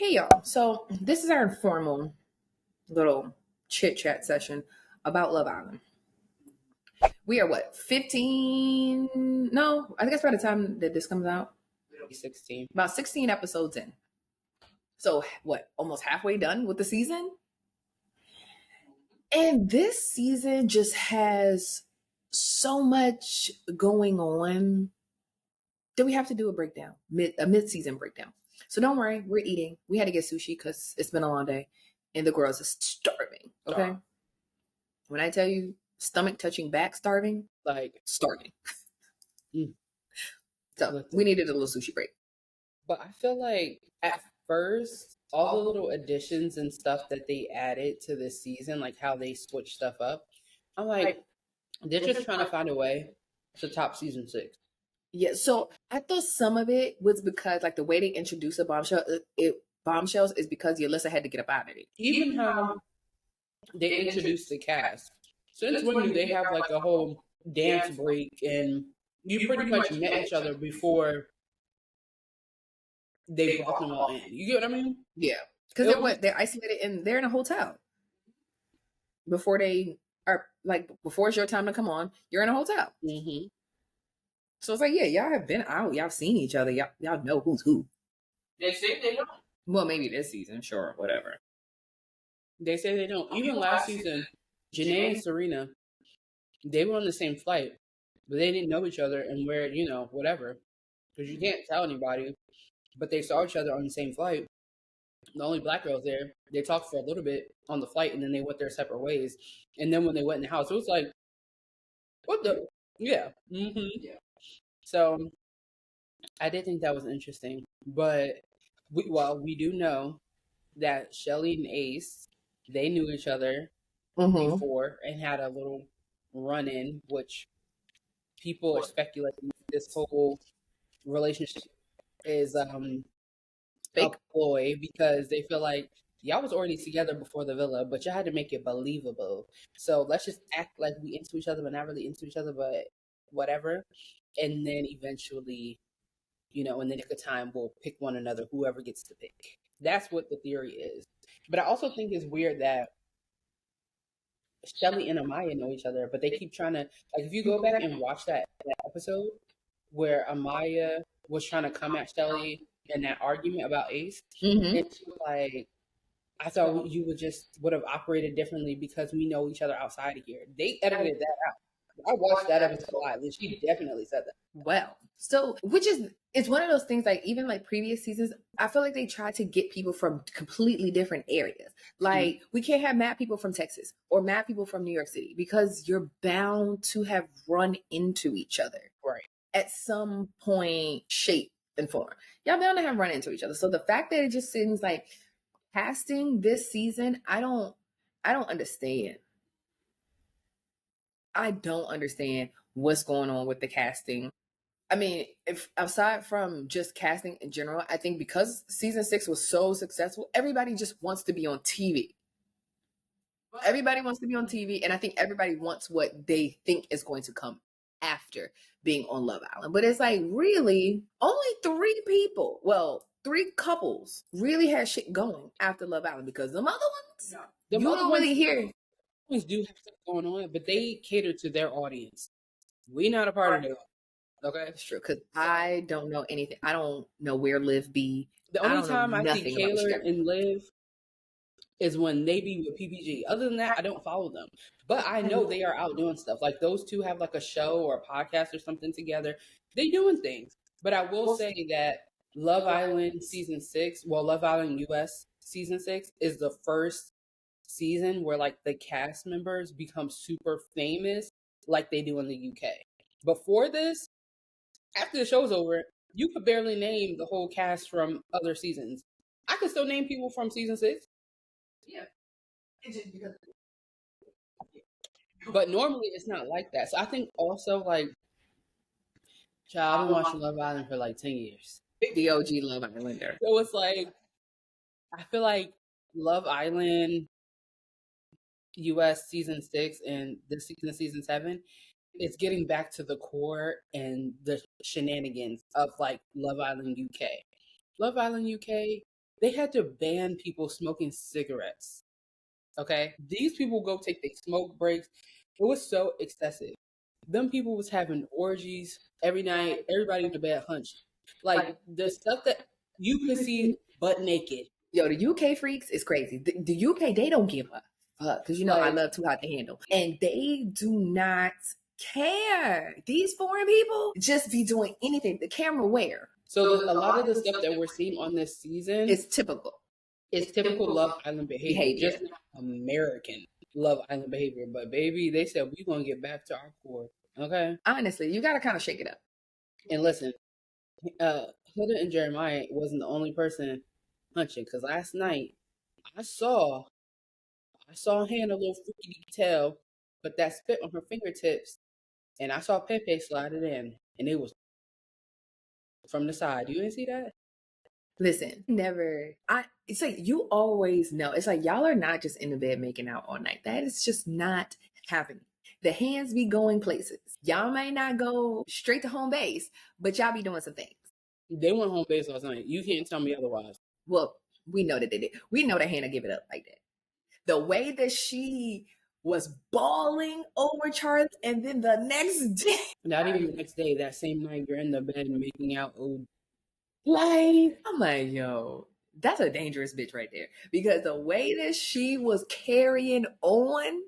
Hey y'all. So this is our informal little chit chat session about Love Island. We are what, 15? No, I think that's by the time that this comes out. 16. About 16 episodes in. So what, almost halfway done with the season? And this season just has so much going on that we have to do a breakdown, a mid-season breakdown. So don't worry, we're eating. We had to get sushi because it's been a long day, and the girls are starving. Okay, when I tell you stomach touching back starving, Like, starving. mm, So listen. we needed a little sushi break. But I feel like at first, all the little additions and stuff that they added to this season, like how they switched stuff up, I'm like, they're just trying to find a way to top season 6. Yeah, so I thought some of it was because like the way they introduced a bombshell, bombshells is because Yalissa had to get up out of it. Even how they introduced the cast. Since when do they have like a whole dance break and you pretty much met each other before they brought them all in? You get what I mean? Yeah, because they're isolated and they're in a hotel before they are like before it's your time to come on. You're in a hotel, so it's like yeah, y'all have been out, y'all seen each other, y'all know who's who. They say they don't. Well, maybe this season, sure, whatever. They say they don't. Even last season, Janae and Serena, they were on the same flight, but they didn't know each other and where, whatever. Because you can't tell anybody, but they saw each other on the same flight. The only black girls there, they talked for a little bit on the flight and then they went their separate ways. And then when they went in the house, it was like, what the? Yeah. Yeah. So I did think that was interesting. But we do know that Shelly and Ace, they knew each other before and had a little run in, which people are speculating this whole relationship is Fake. a ploy because they feel like y'all was already together before the villa, but y'all had to make it believable. So let's just act like we into each other, but not really into each other, but whatever. And then eventually, in the nick of time, we'll pick one another, whoever gets to pick. That's what the theory is. But I also think it's weird that Shelly and Amaya know each other, but they keep trying to, like, if you go back and watch that episode where Amaya was trying to come at Shelly in that argument about Ace, and she was like, I thought you would have operated differently because we know each other outside of here. They edited that out. I watched that episode live, and she definitely said that. Well, so it's one of those things like even like previous seasons, I feel like they try to get people from completely different areas. Like we can't have mad people from Texas or mad people from New York City because you're bound to have run into each other. Right. At some point, shape and form. Y'all bound to have run into each other. So the fact that it just seems like casting this season, I don't understand. I don't understand what's going on with the casting. I mean, if aside from just casting in general, I think because season 6 was so successful, everybody just wants to be on TV. Everybody wants to be on TV, and I think everybody wants what they think is going to come after being on Love Island. But it's like really only 3 couples really had shit going after Love Island because the other ones, you don't really hear. Do have stuff going on, but they cater to their audience. We not a part of it. Okay, that's true. Because I don't know anything. I don't know where Liv be. The only time I see Kaylor and Liv is when they be with PPG. Other than that, I don't follow them. But I know they are out doing stuff. Like those two have like a show or a podcast or something together. They doing things. But I will say that Love Island season 6, Love Island US season 6 is the first season where like the cast members become super famous like they do in the UK. Before this, after the show's over, you could barely name the whole cast from other seasons. I could still name people from season 6. Yeah. But normally it's not like that. So I think also like, child, I've been watching Love Island for like 10 years. The OG Love Islander. So it's like, I feel like Love Island US season 6 and this season 7, it's getting back to the core and the shenanigans of like Love Island UK. Love Island UK They had to ban people smoking cigarettes. Okay? These people go take their smoke breaks. It was so excessive. Them people was having orgies every night, everybody in the bed hunched. Like the stuff that you could see butt naked. Yo, the UK freaks is crazy. The UK, they don't give a fuck because you know I Like, love Too Hot to Handle, and they do not care. These foreign people just be doing anything. The camera where so a lot of the stuff that we're seeing on this season is typical. is typical Love Island behavior, Behavior. just not American Love Island behavior. But baby, they said we're gonna get back to our core. Okay. Honestly, you gotta kind of shake it up. And listen, Hilda and Jeremiah wasn't the only person punching, because last night I saw Hannah a little freaky tail, but that spit on her fingertips, and I saw Pepe slide it in, and it was from the side. You didn't see that? Listen, never. It's like you always know. It's like y'all are not just in the bed making out all night. That is just not happening. The hands be going places. Y'all may not go straight to home base, but y'all be doing some things. They went home base last night. You can't tell me otherwise. Well, we know that they did. We know that Hannah give it up like that. The way that she was bawling over Charlie, and then the next day, Not even the next day, that same night, you're in the bed making out. Oh, like, I'm like, yo, that's a dangerous bitch right there. Because the way that she was carrying on,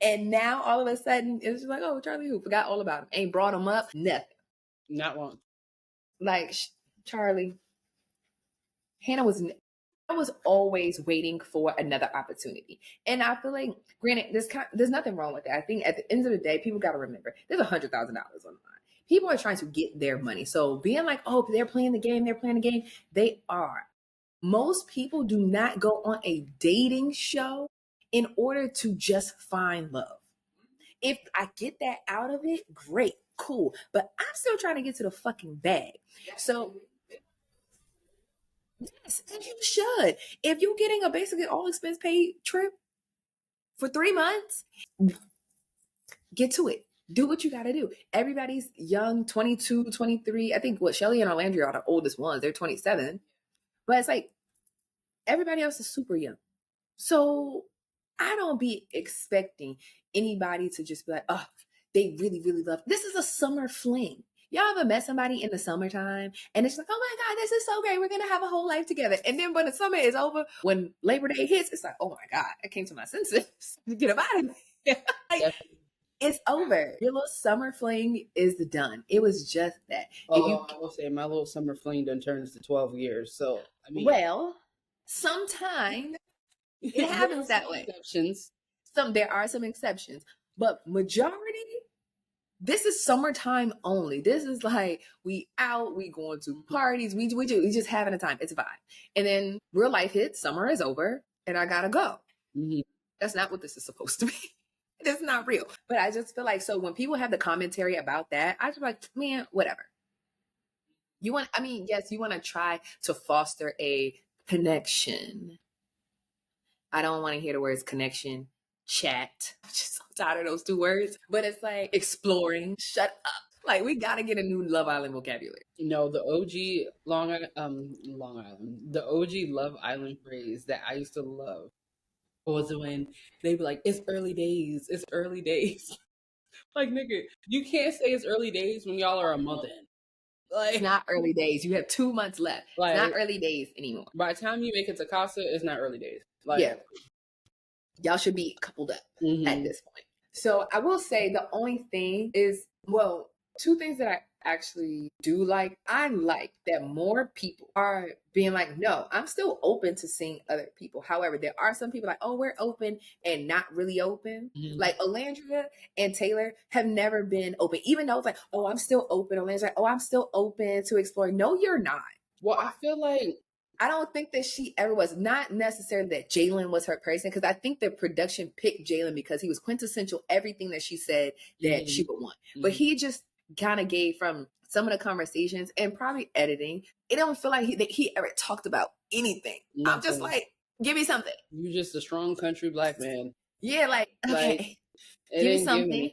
and now all of a sudden it's just like, oh, Charlie who forgot all about him, ain't brought him up, nothing. not one. Like Charlie, Hannah was. I was always waiting for another opportunity, and I feel like, granted, there's nothing wrong with that. I think at the end of the day, people got to remember there's $100,000 on the line. People are trying to get their money. So being like, oh, they're playing the game, they are. Most people do not go on a dating show in order to just find love. If I get that out of it, great, cool. But I'm still trying to get to the fucking bag. So yes, and you should. If you're getting a basically all expense paid trip for 3 months, get to it. Do what you got to do. Everybody's young, 22, 23. I think what Shelly and Orlando are the oldest ones. They're 27. But it's like everybody else is super young. So I don't be expecting anybody to just be like, oh, they really, really love. This is a summer fling. Y'all ever met somebody in the summertime and it's like, oh my God, this is so great. We're going to have a whole life together. And then when the summer is over, when Labor Day hits, it's like, oh my God, I came to my senses. Get up out of here. Like, it's over. Your little summer fling is done. It was just that. I will say my little summer fling done turns to 12 years. So, I mean. Well, sometimes it happens that way. Exceptions. There are some exceptions, but majority, this is summertime only. This is like we out, we going to parties, we just having a time. It's a vibe. And then real life hits, summer is over, and I gotta go. Mm-hmm. That's not what this is supposed to be. It's not real. But I just feel like, so when people have the commentary about that, I just like, man, whatever. Yes, you want to try to foster a connection. I don't want to hear the words connection, chat. I'm just so tired of those two words. But it's like exploring. Shut up. Like, we got to get a new Love Island vocabulary. No, the OG Long Island, the OG Love Island phrase that I used to love was when they'd be like, it's early days. It's early days. Like, nigga, you can't say it's early days when y'all are a month in. Like, it's not early days. You have 2 months left. Like, it's not early days anymore. By the time you make it to Casa, it's not early days. Like, yeah. Y'all should be coupled up at this point. So I will say the only thing is, well, two things that I actually do like. I like that more people are being like, no, I'm still open to seeing other people. However, there are some people like, oh, we're open and not really open. Like Olandria and Taylor have never been open, even though it's like, oh, I'm still open. Olandria's like, oh, I'm still open to exploring. No, you're not. Well, I feel like I don't think that she ever was. Not necessarily that Jalen was her person, because I think the production picked Jalen because he was quintessential everything that she said that she would want. But he just kind of gave, from some of the conversations and probably editing, it don't feel like he ever talked about anything. Nothing. I'm just like, give me something. You're just a strong country black man. Yeah, like, okay, like, give me something.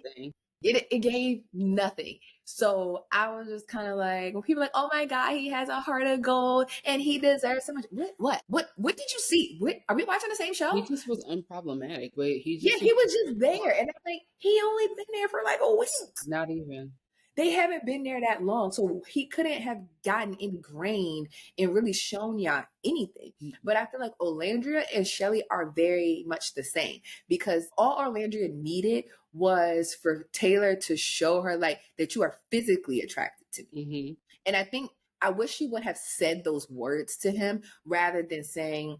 It gave nothing. So I was just kind of like, when people are like, oh my God, he has a heart of gold and he deserves so much. What did you see? What, are we watching the same He show? just was unproblematic, but he Yeah, just he was just there. And I'm like, he only been there for like a week. not even. They haven't been there that long. So he couldn't have gotten ingrained and really shown y'all anything. But I feel like Olandria and Shelly are very much the same because all Olandria needed was for Taylor to show her like that you are physically attracted to me. Mm-hmm. And I think I wish she would have said those words to him rather than saying,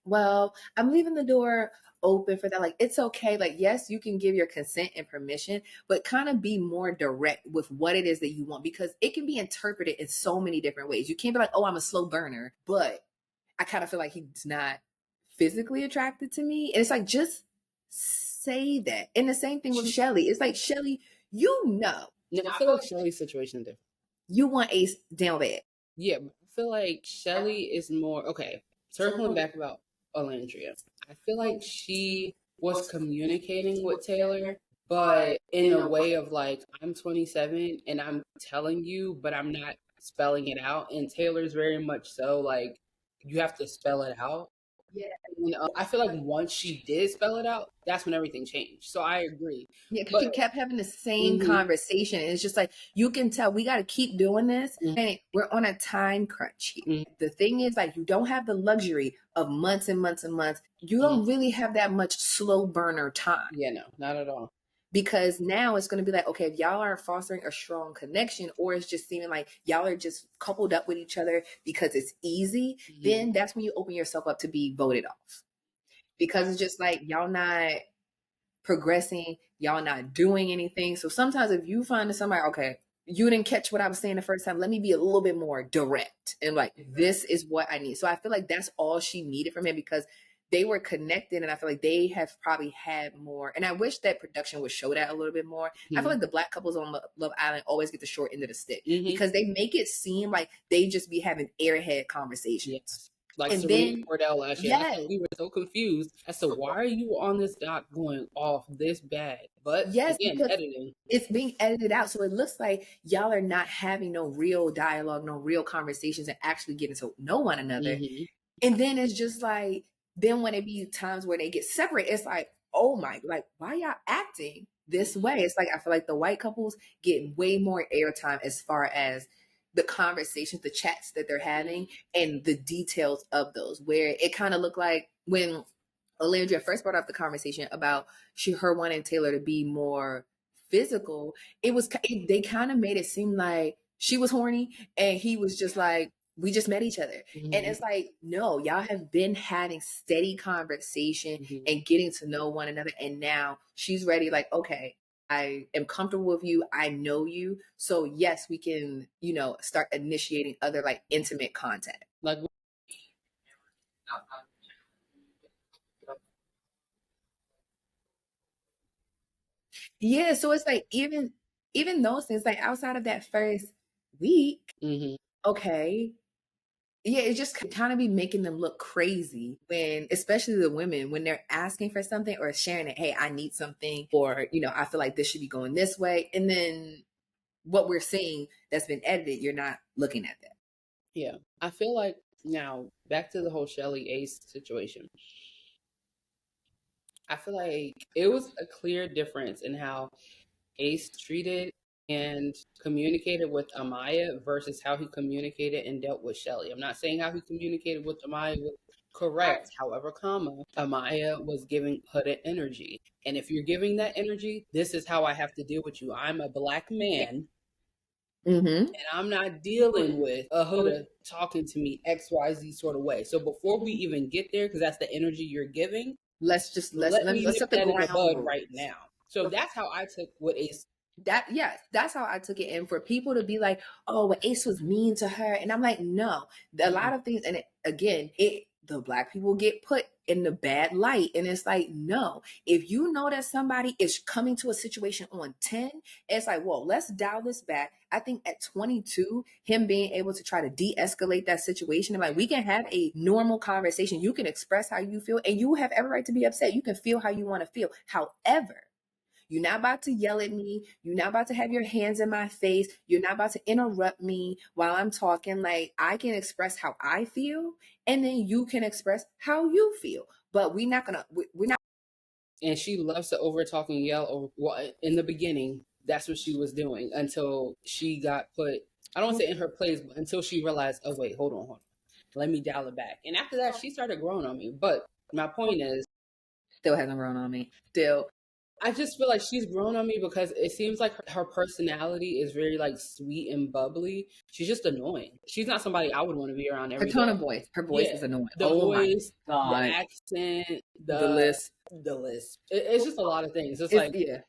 well, I'm leaving the door open for that. Like, it's okay. Like, yes, you can give your consent and permission, but kind of be more direct with what it is that you want because it can be interpreted in so many different ways. You can't be like, oh, I'm a slow burner, but I kind of feel like he's not physically attracted to me. And it's like, just say that. And the same thing with Shelly. It's like, Shelly, you know, No, I feel like Shelly's situation is different. you want Ace down bad. Yeah, but I feel like Shelly is more okay. Circling back about Alandria, I feel like she was communicating with Taylor, but in a way of like, I'm 27 and I'm telling you, but I'm not spelling it out. And Taylor's very much so like, you have to spell it out. Yeah. And, I feel like once she did spell it out, that's when everything changed. So I agree. Yeah, because But she kept having the same mhm, conversation. And it's just like, you can tell we got to keep doing this. mhm, And we're on a time crunch here. mhm, The thing is, like, you don't have the luxury of months and months and months. You mhm. don't really have that much slow burner time Yeah, no, not at all. because now it's going to be like, okay, if y'all are fostering a strong connection or it's just seeming like y'all are just coupled up with each other because it's easy, Mhm. then that's when you open yourself up to be voted off because it's just like y'all not progressing, y'all not doing anything. So sometimes if you find that somebody, okay, you didn't catch what I was saying the first time, let me be a little bit more direct and like, this is what I need. So I feel like that's all she needed from him because they were connected and I feel like they have probably had more. And I wish that production would show that a little bit more. I feel like the black couples on Love Island always get the short end of the stick because they make it seem like they just be having airhead conversations. Yes. Like And Serena then, Cordell last year. That's yes, why we were so confused as to why are you on this doc going off this bad? But yes, again, because editing. it's being edited out. So it looks like y'all are not having no real dialogue, no real conversations and actually getting to know one another. Mm-hmm. And then it's just like, then when it be times where they get separate, it's like, oh my, like, why y'all acting this way? It's like, I feel like the white couples get way more airtime as far as the conversations, the chats that they're having and the details of those, where it kind of looked like when Alandria first brought up the conversation about her wanting Taylor to be more physical, they kind of made it seem like she was horny and he was just like, we just met each other. And it's like, no, y'all have been having steady conversation Mm-hmm. and getting to know one another. And now she's ready, like, okay, I am comfortable with you. I know you. So yes, we can, start initiating other like intimate contact. Like, Yeah, so it's like even those things, like outside of that first week, mm-hmm. okay. Yeah, it just kind of be making them look crazy when, especially the women, when they're asking for something or sharing it, hey, I need something, or, I feel like this should be going this way. And then what we're seeing that's been edited, you're not looking at that. Yeah. I feel like now back to the whole Shelly Ace situation. I feel like it was a clear difference in how Ace treated and communicated with Amaya versus how he communicated and dealt with Shelly. I'm not saying how he communicated with Amaya was correct. However, Amaya was giving Huda energy. And if you're giving that energy, this is how I have to deal with you. I'm a black man Mm-hmm. and I'm not dealing with a Huda talking to me XYZ sort of way. So before we even get there, because that's the energy you're giving, Let's nip set the that in the ground bud rules. right now. So that's how I took what Ace. That's how I took it. And for people to be like, oh, well, Ace was mean to her, and I'm like, no, a lot of things, and the black people get put in the bad light, and it's like, no, if you know that somebody is coming to a situation on 10, it's like, well, let's dial this back. I think at 22, him being able to try to de-escalate that situation, and like, we can have a normal conversation. You can express how you feel, and you have every right to be upset. You can feel how you want to feel. However, You're not about to yell at me. You're not about to have your hands in my face. You're not about to interrupt me while I'm talking. Like, I can express how I feel, and then you can express how you feel. But we're not. And she loves to over talk and yell over. Well, in the beginning, that's what she was doing until she got put. I don't want to say in her place, but until she realized, oh wait, hold on, let me dial it back. And after that, she started growing on me. But my point is, Still hasn't grown on me. Still. I just feel like she's grown on me because it seems like her personality is very like sweet and bubbly. She's just annoying. She's not somebody I would want to be around Her every tone day. of voice. Her voice Yeah, is annoying. the Oh my voice, the God. accent, The list. the list. It's just a lot of things. It's It's, like yeah.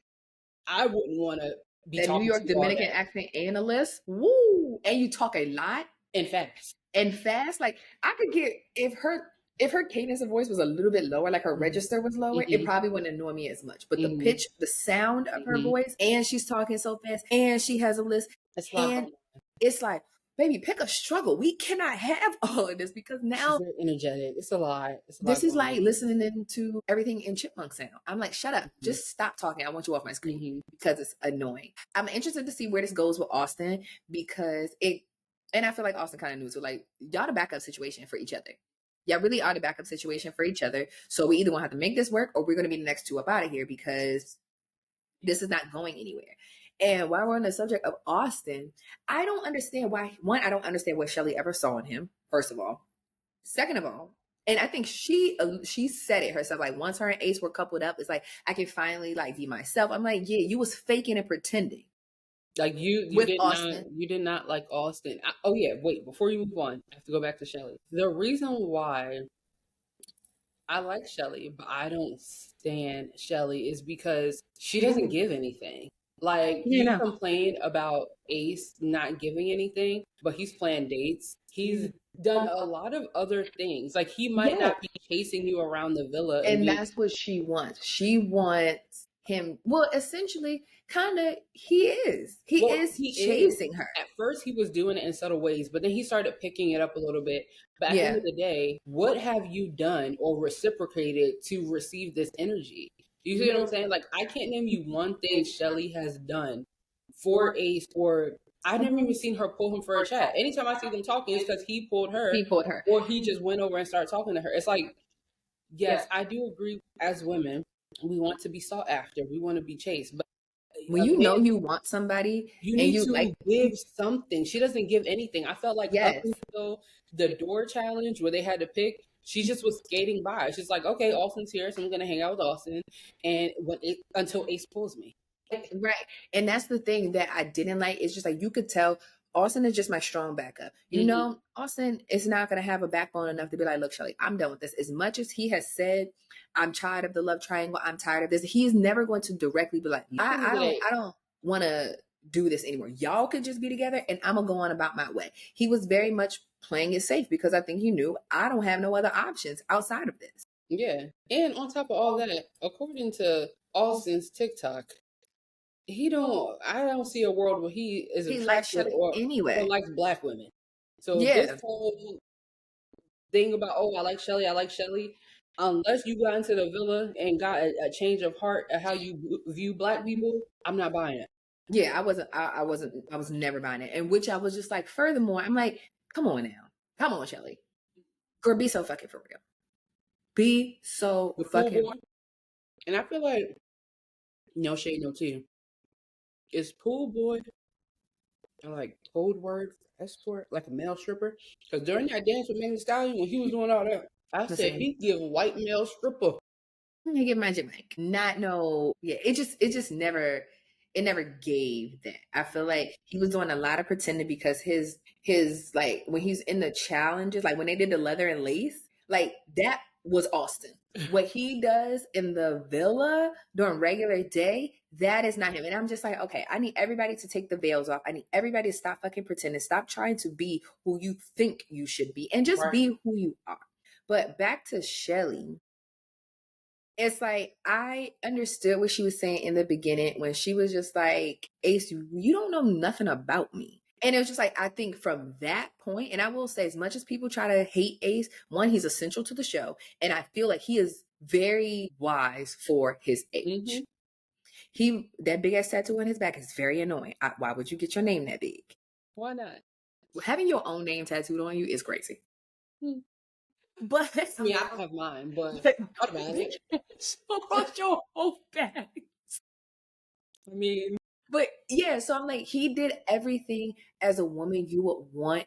I wouldn't want to be That New talking to York you all Dominican day. accent and a list. Woo! And you talk a lot And fast. and fast. Like, I could get if her cadence of voice was a little bit lower, like her Mm-hmm. register was lower, it probably wouldn't annoy me as much. But the Mm-hmm. pitch, the sound of her voice, and she's talking so fast, and she has a list, It's and it's like, baby, pick a struggle. We cannot have all of this because She's now very energetic. It's a lot. It's a lot this is going like on. listening to everything in chipmunk sound. I'm like, shut up. Mm-hmm. Just stop talking. I want you off my screen Mm-hmm. because it's annoying. I'm interested to see where this goes with Austin because and I feel like Austin kind of knew. So, like, y'all the backup situation for each other. Y'all really are the backup situation for each other. So we either gonna have to make this work or we're gonna be the next two up out of here because this is not going anywhere. And while we're on the subject of Austin, I don't understand why. One, I don't understand what Shelly ever saw in him. First of all, second of all, and I think she said it herself. Like, once her and Ace were coupled up, it's like I can finally like be myself. I'm like, yeah, you was faking and pretending Like you with did Austin. not like Austin. Oh yeah, wait. Before you move on, I have to go back to Shelly. The reason why I like Shelly, but I don't stand Shelly is because she doesn't give anything. Like You you know, complain about Ace not giving anything, but he's planned dates. He's done a lot of other things. Like he might yeah, not be chasing you around the villa and and be that's what she wants. She wants him. Well, essentially, kind of, he is. He well, is he is. chasing her. At first, he was doing it in subtle ways, but then he started picking it up a little bit. But at the end Yeah. of the day, what have you done or reciprocated to receive this energy? You see what I'm saying? Like, I can't name you one thing Shelly has done for Ace, or I've never even seen her pull him for a chat. Anytime I see them talking, it's because he pulled her, He pulled her. or he just went over and started talking to her. It's like, yes, I do agree as women, we want to be sought after, we want to be chased, but When a you know man you want somebody you and need you like, to give something. She doesn't give anything. I felt like up yes, until the door challenge where they had to pick, she just was skating by. She's like, okay, Austin's here, so I'm gonna hang out with Austin, and until Ace pulls me. right. And that's the thing that I didn't like. It's just like you could tell Austin is just my strong backup. You Mm-hmm. know, Austin is not going to have a backbone enough to be like, look, Shelly, I'm done with this. As much as he has said, I'm tired of the love triangle. I'm tired of this. He is never going to directly be like, I don't want to do this anymore. Y'all could just be together and I'm going to go on about my way. He was very much playing it safe because I think he knew I don't have no other options outside of this. Yeah, and on top of all that, according to Austin's TikTok, I don't see a world where he is He likes attracted Shelly or anyway. likes black women. So this Yeah. whole thing about, oh, I like Shelly, unless you got into the villa and got a change of heart at how you view black people, I'm not buying it. Yeah, I was never buying it. And which I was just like, furthermore, I'm like, come on now. Come on, Shelly. Girl, be so fucking for real. Be so The pool fucking boy, and I feel like no shade, no tea. Is pool boy like code word for escort, like a male stripper? Because during that dance with Megan Thee Stallion, when he was doing all that, I said listen. he give white male stripper. Let me get Magic Mike. Not no, yeah. It just never it never gave that. I feel like he was doing a lot of pretending because his like when he's in the challenges, like when they did the leather and lace, like that was Austin. What he does in the villa during regular day, that is not him. And I'm just like, okay, I need everybody to take the veils off. I need everybody to stop fucking pretending. Stop trying to be who you think you should be and just Right. be who you are. But back to Shelly, it's like I understood what she was saying in the beginning when she was just like, Ace, you don't know nothing about me. And it was just like, I think from that point, and I will say, as much as people try to hate Ace, one, he's essential to the show. And I feel like he is very wise for his age. Mm-hmm. That big ass tattoo on his back is very annoying. Why would you get your name that big? Why not? Having your own name tattooed on you is crazy. Hmm. But I mean, I don't have mine, but but what about it? across your whole back. I mean, But yeah, so I'm like, he did everything as a woman you would want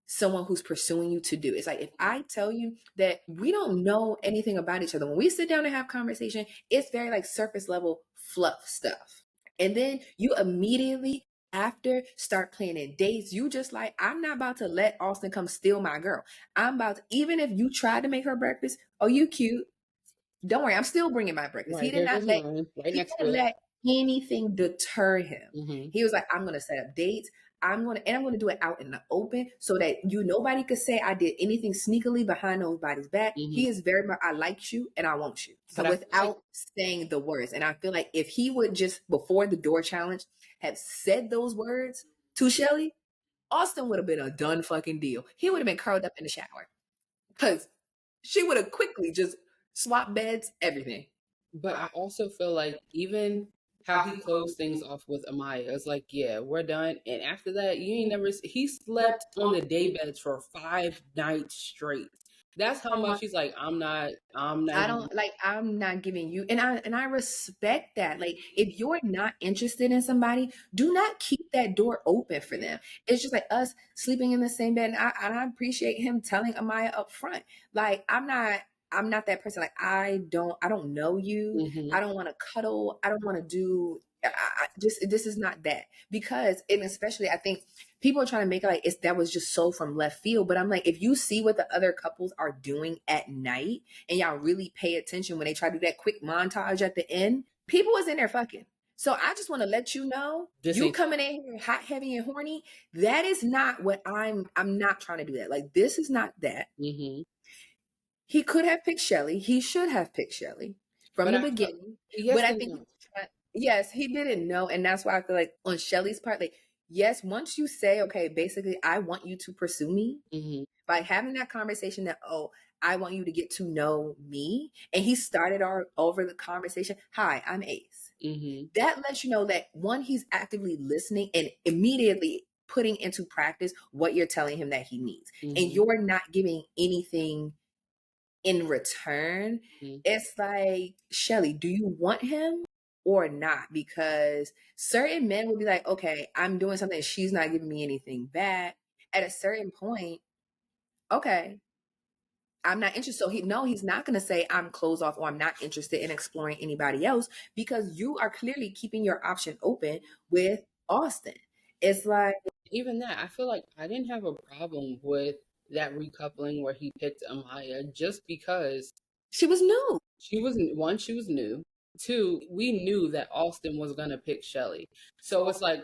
someone who's pursuing you to do. It's like if I tell you that we don't know anything about each other, when we sit down and have conversation, it's very like surface level fluff stuff. And then you immediately after start planning dates, you just like, I'm not about to let Austin come steal my girl. I'm about to, even if you tried to make her breakfast, oh, you cute. Don't worry, I'm still bringing my breakfast. right, here goes mine, right He next to didn't it. let anything deter him. Mm-hmm. He was like, I'm gonna set up dates. I'm gonna do it out in the open so that nobody could say I did anything sneakily behind nobody's back. Mm-hmm. He is very much I like you and I want you. So But I feel like, without saying the words. And I feel like if he would just before the door challenge have said those words to Shelly, Austin would have been a done fucking deal. He would have been curled up in the shower. Cause she would have quickly just swapped beds, everything. but I also feel like even how he closed things off with Amaya, it's like, yeah, we're done. And after that, you ain't never, he slept on the day beds for 5 nights straight. That's how much he's like, I'm not I even, don't like I'm not giving you and I respect that. Like if you're not interested in somebody, do not keep that door open for them. It's just like us sleeping in the same bed. And I appreciate him telling Amaya up front. Like I'm not that person. Like I don't know you. mm-hmm. I don't want to cuddle. I don't want to do just this is not that because and especially I think people are trying to make it like it's that was just so from left field, but I'm like if you see what the other couples are doing at night and y'all really pay attention when they try to do that quick montage at the end, people was in there fucking. So I just want to let you know, This you ain't, coming in here hot, heavy, and horny. That is not what I'm not trying to do that. Like this is not that. mm-hmm. He could have picked Shelly. He should have picked Shelly from But the I felt, beginning. yes But I and think no. yes, he didn't know, and that's why I feel like on Shelly's part, like yes, once you say, okay, basically, I want you to pursue me Mm-hmm. by having that conversation that oh I want you to get to know me and he started over the conversation hi I'm Ace Mm-hmm. that lets you know that one he's actively listening and immediately putting into practice what you're telling him that he needs and Mm-hmm. you're not giving anything in return. Mm-hmm. It's like Shelly, do you want him or not? Because certain men will be like okay I'm doing something she's not giving me anything back at a certain point. Okay, I'm not interested. So he's not going to say I'm closed off or I'm not interested in exploring anybody else because you are clearly keeping your option open with Austin. It's like Even that, I feel like I didn't have a problem with that recoupling where he picked Amaya just because she was new. she was one, she was new. Two, we knew that Austin was gonna pick Shelly. So it's like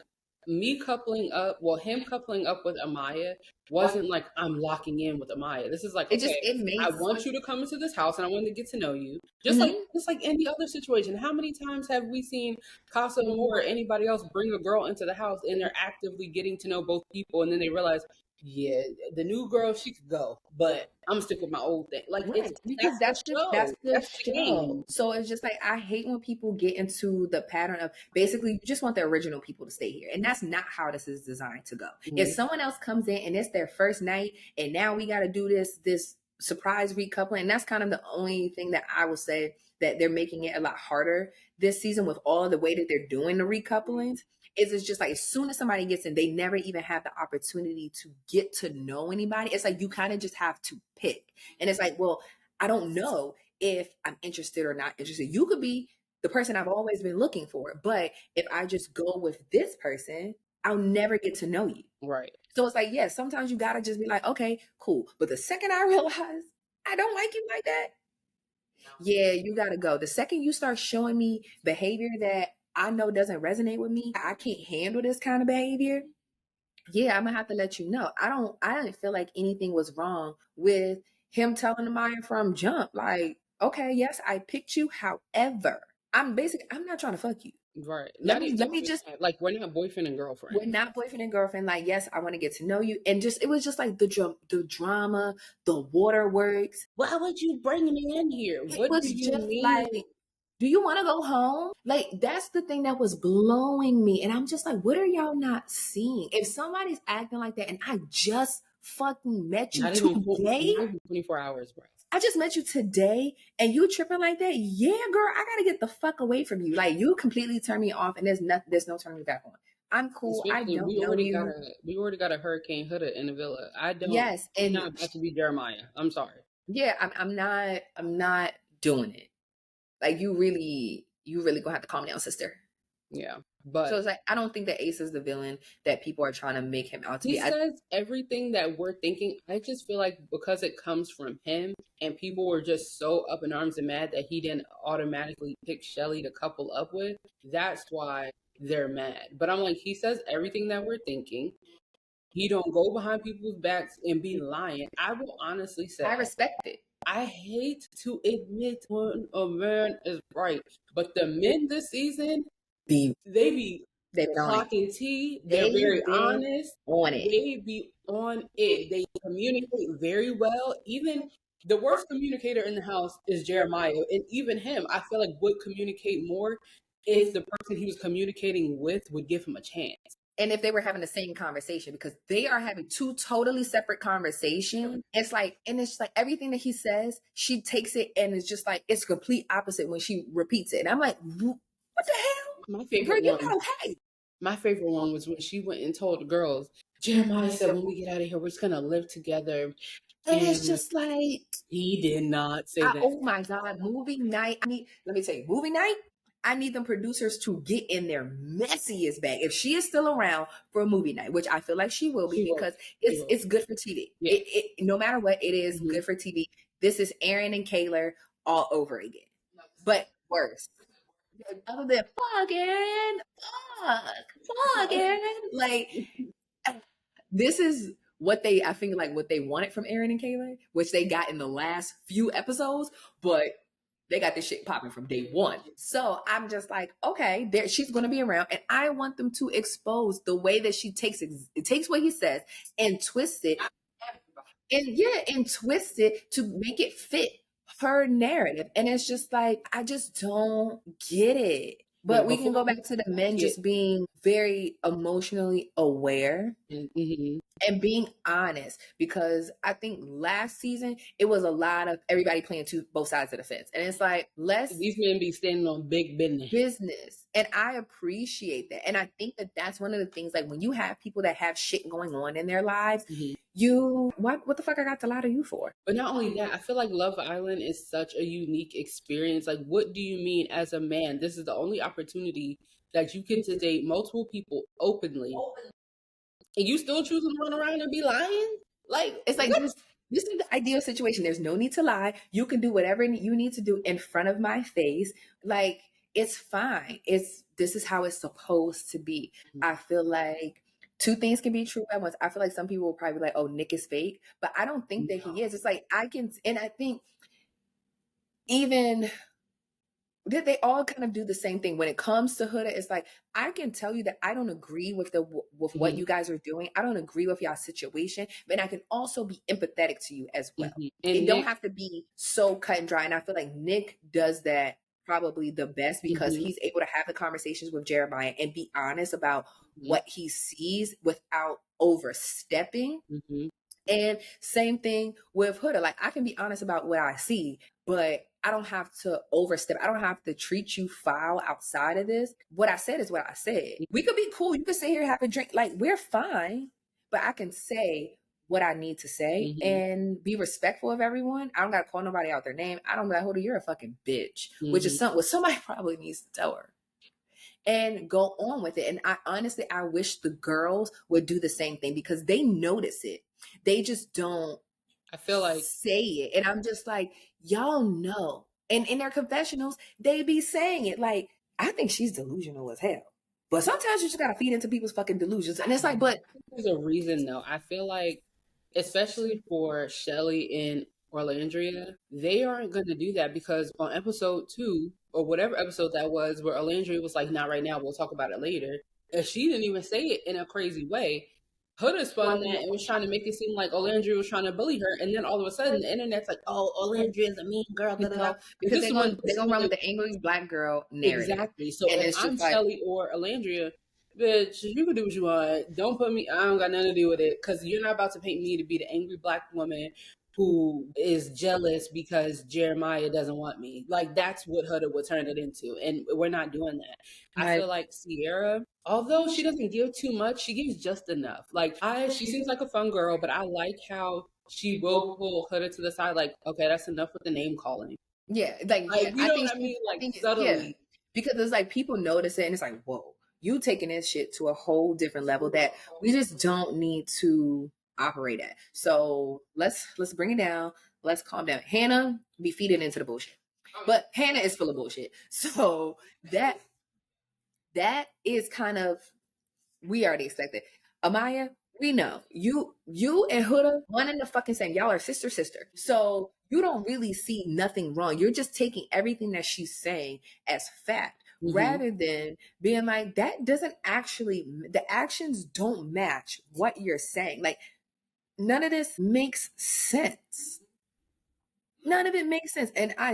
me coupling up, well, him coupling up with Amaya wasn't like I'm locking in with Amaya. This is like, okay, It I makes want you to come into this house and I want to get to know you. Mhm. Just like any other situation. How many times have we seen Casa Amor or anybody else bring a girl into the house and they're actively getting to know both people and then they realize, yeah, the new girl, she could go, but I'm gonna stick with my old thing. Like it's Right, because that's the that's show. the That's the show. game. So it's just like I hate when people get into the pattern of basically you just want the original people to stay here, and that's not how this is designed to go. If Mhm. someone else comes in and it's their first night, and now we got to do this surprise recoupling, and that's kind of the only thing that I will say that they're making it a lot harder this season with all the way that they're doing the recouplings. Is it's just like as soon as somebody gets in, they never even have the opportunity to get to know anybody. It's like you kind of just have to pick. And it's like, well, I don't know if I'm interested or not interested. You could be the person I've always been looking for, but if I just go with this person, I'll never get to know you. Right. So it's like, yeah, sometimes you gotta just be like, okay, cool. But the second I realize I don't like you like that, yeah, you gotta go. The second you start showing me behavior that I know doesn't resonate with me, I can't handle this kind of behavior. Yeah, I'm gonna have to let you know. I didn't feel like anything was wrong with him telling Maya from jump, like, okay, yes, I picked you. However, I'm not trying to fuck you. Right. Not Let even me just like we're not boyfriend and girlfriend. we're not boyfriend and girlfriend. Like, yes, I want to get to know you. And just it was just like the drama, the waterworks. Why would you bring me in here? It What do was you just like mean? Do you want to go home? Like, that's the thing that was blowing me. And I'm just like, what are y'all not seeing? If somebody's acting like that and I just fucking met you today, not even 24 hours, bro. I just met you today and you tripping like that, yeah, girl, I gotta get the fuck away from you. Like, you completely turn me off and there's no turning me back on. I'm cool. I Especially don't know you. we already got a Hurricane Huda in the villa. Yes, I'm and not about to be Jeremiah. I'm sorry. yeah, I'm not doing it. Like, you really gonna have to calm down, sister. Yeah. So But it's like, I don't think that Ace is the villain that people are trying to make him out to he be. says everything that we're thinking. I just feel like because it comes from him and people were just so up in arms and mad that he didn't automatically pick Shelly to couple up with, that's why they're mad. But I'm like, he says everything that we're thinking. He don't go behind people's backs and be lying. I will honestly I say, respect it. I hate to admit when a man is right, but the men this season, Be they be They've been on it. clocking tea. They're They've very been honest. on it. They be on it. They communicate very well. Even the worst communicator in the house is Jeremiah, and even him, I feel like would communicate more if the person he was communicating with would give him a chance. And if they were having the same conversation, because they are having two totally separate conversations, it's like everything that he says, she takes it and it's just like it's complete opposite when she repeats it. And I'm like, what the hell? My Girl, favorite you're one not okay. My favorite one was when she went and told the girls, Jeremiah said, when we get out of here, we're just going to live together. And it's And just like, he did not say that. oh my God, movie night. Let me tell you, movie night, I need them producers to get in their messiest bag. If she is still around for a movie night, which I feel like she will be She will. because She will. it's good for TV. Yeah. No matter what, it is Mhm. good for TV. This is Aaron and Kayla all over again, but worse. Other than fucking, like, this is what I think like what they wanted from Aaron and Kayla, which they got in the last few episodes, but they got this shit popping from day one. So I'm just like, okay, there she's gonna be around, and I want them to expose the way that she takes what he says and twist it, and twist it to make it fit her narrative. And it's just like, I just don't get it. But Wait, we can before go back to the men yeah. just being very emotionally aware Mm-hmm. and being honest, because I think last season it was a lot of everybody playing both sides of the fence, and it's like, let's These men be standing on big business. And I appreciate that, and I think that that's one of the things, like when you have people that have shit going on in their lives, Mm-hmm. what the fuck I got to lie to you for? But not only that, I feel like Love Island is such a unique experience. Like, what do you mean as a man? This is the only opportunity that you get to date multiple people openly, and you still choose to run around and be lying? Like, It's like, what? this is the ideal situation. There's no need to lie. You can do whatever you need to do in front of my face. Like, it's fine. This is how it's supposed to be. I feel like two things can be true at once. I feel like some people will probably be like, "Oh, Nick is fake," but I don't think that he is. It's like, and I think even did they all kind of do the same thing when it comes to Huda? It's like, I can tell you that I don't agree with what Mm-hmm. you guys are doing. I don't agree with y'all situation, but I can also be empathetic to you as well. Mm-hmm. It And don't Nick, have to be so cut and dry. And I feel like Nick does that probably the best, because mm-hmm. he's able to have the conversations with Jeremiah and be honest about what he sees without overstepping. Mm-hmm. And same thing with Huda. Like, I can be honest about what I see, but I don't have to overstep. I don't have to treat you foul outside of this. What I said is what I said. We could be cool. You could sit here, have a drink. Like, we're fine. But I can say what I need to say Mm-hmm. and be respectful of everyone. I don't gotta call nobody out their name. I don't be like, Huda, you're a fucking bitch. Which is Mm-hmm. what somebody probably needs to tell her. And go on with it. And I wish the girls would do the same thing, because they notice it. They just don't I feel like say it. And I'm just like, y'all know. And in their confessionals, they be saying it. Like, I think she's delusional as hell. But sometimes you just gotta feed into people's fucking delusions. And it's like, but there's a reason though. I feel like, especially for Shelly and Orlandria, they aren't going to do that because on episode 2 or whatever episode that was, where Orlandria was like, "Not right now. We'll talk about it later." And she didn't even say it in a crazy way. Huda spun that and was trying to make it seem like Olandria was trying to bully her, and then all of a sudden the internet's like, "Oh, Olandria is a mean girl." Da, da, da. But Because this is when they're gonna run with the angry black girl narrative, exactly. So and if it's I'm just like, Shelly or Alandria, bitch, you can do what you want. Don't put me. I don't got nothing to do with it because you're not about to paint me to be the angry black woman who is jealous because Jeremiah doesn't want me. Like that's what Huda would turn it into, and we're not doing that. I like feel like Sierra, although she doesn't give too much, she gives just enough. Like she seems like a fun girl, but I like how she will pull Huda to the side. Like, okay, that's enough with the name calling. yeah, like Like, yeah, you know what I mean? I Like think yeah, subtly. because it's like people notice it, and it's like, whoa, you taking this shit to a whole different level that we just don't need to operate at. So let's bring it down. Let's calm down. Hannah be feeding into the bullshit, but Hannah is full of bullshit. So that is kind of, we already expected. Amaya, we know you and Huda one in the fucking same. Y'all are sister. So you don't really see nothing wrong. You're just taking everything that she's saying as fact, rather than being like, that doesn't actually, the actions don't match what you're saying. Like none of this makes sense. None of it makes sense. And I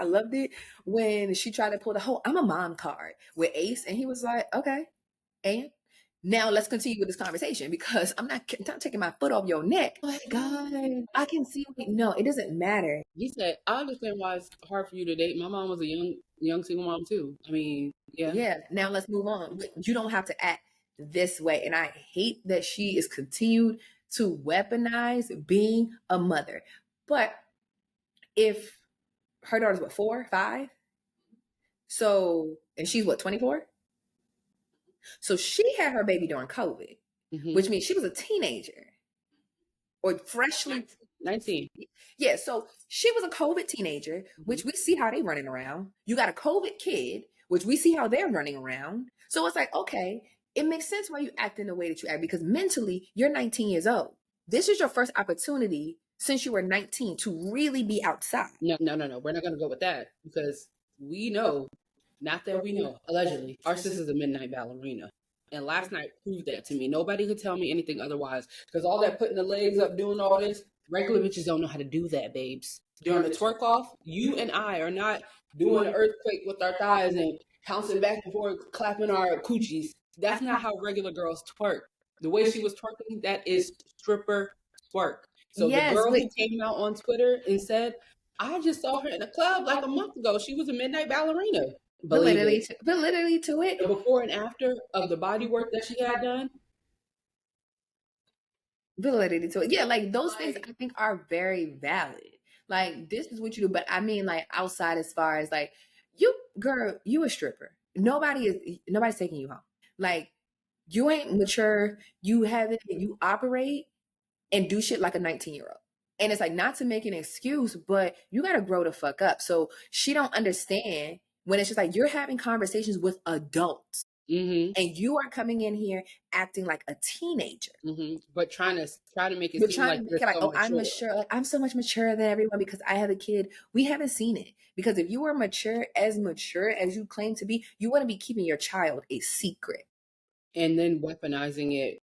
loved it when she tried to pull the whole I'm a mom card with Ace, and he was like, okay. And now let's continue with this conversation because I'm not taking my foot off your neck. Oh my God. I can see. No, it doesn't matter. He said, I understand why it's hard for you to date. My mom was a young single mom too. I mean, yeah. Yeah. Now let's move on. You don't have to act this way. And I hate that she is continued to weaponize being a mother. But if her daughter's what, 4, 5? So, and she's what, 24? So she had her baby during COVID, which means she was a teenager or freshly 19. Yeah, so she was a COVID teenager, which we see how they running around. You got a COVID kid, which we see how they're running around. So it's like, okay, it makes sense why you act in the way that you act because mentally you're 19 years old. This is your first opportunity since you were 19 to really be outside. No. We're not going to go with that because we know, not that we know, allegedly, our sister's a midnight ballerina. And last night proved that to me. Nobody could tell me anything otherwise because all that putting the legs up, doing all this, regular bitches don't know how to do that, babes. During the twerk off, you and I are not doing an earthquake with our thighs and bouncing back and forth, clapping our coochies. That's not how regular girls twerk. The way she was twerking, that is stripper twerk. So the Yes, girl but who came out on Twitter and said, I just saw her in a club like a month ago. She was a midnight ballerina. Believe it. validity to it. The before and after of the body work that she had done. Validity to it. Yeah, like those things I think are very valid. Like this is what you do, but I mean like outside as far as like you girl, you a stripper. Nobody's taking you home. Like you ain't mature, you operate and do shit like a 19-year-old. And it's like not to make an excuse, but you gotta grow the fuck up. So she don't understand when it's just like you're having conversations with adults and you are coming in here acting like a teenager. But trying to make it But seem trying like to make you're it like, so oh, I'm mature. mature. Like I'm so much mature than everyone because I have a kid. We haven't seen it. Because if you were mature as you claim to be, you wouldn't be keeping your child a secret. And then weaponizing it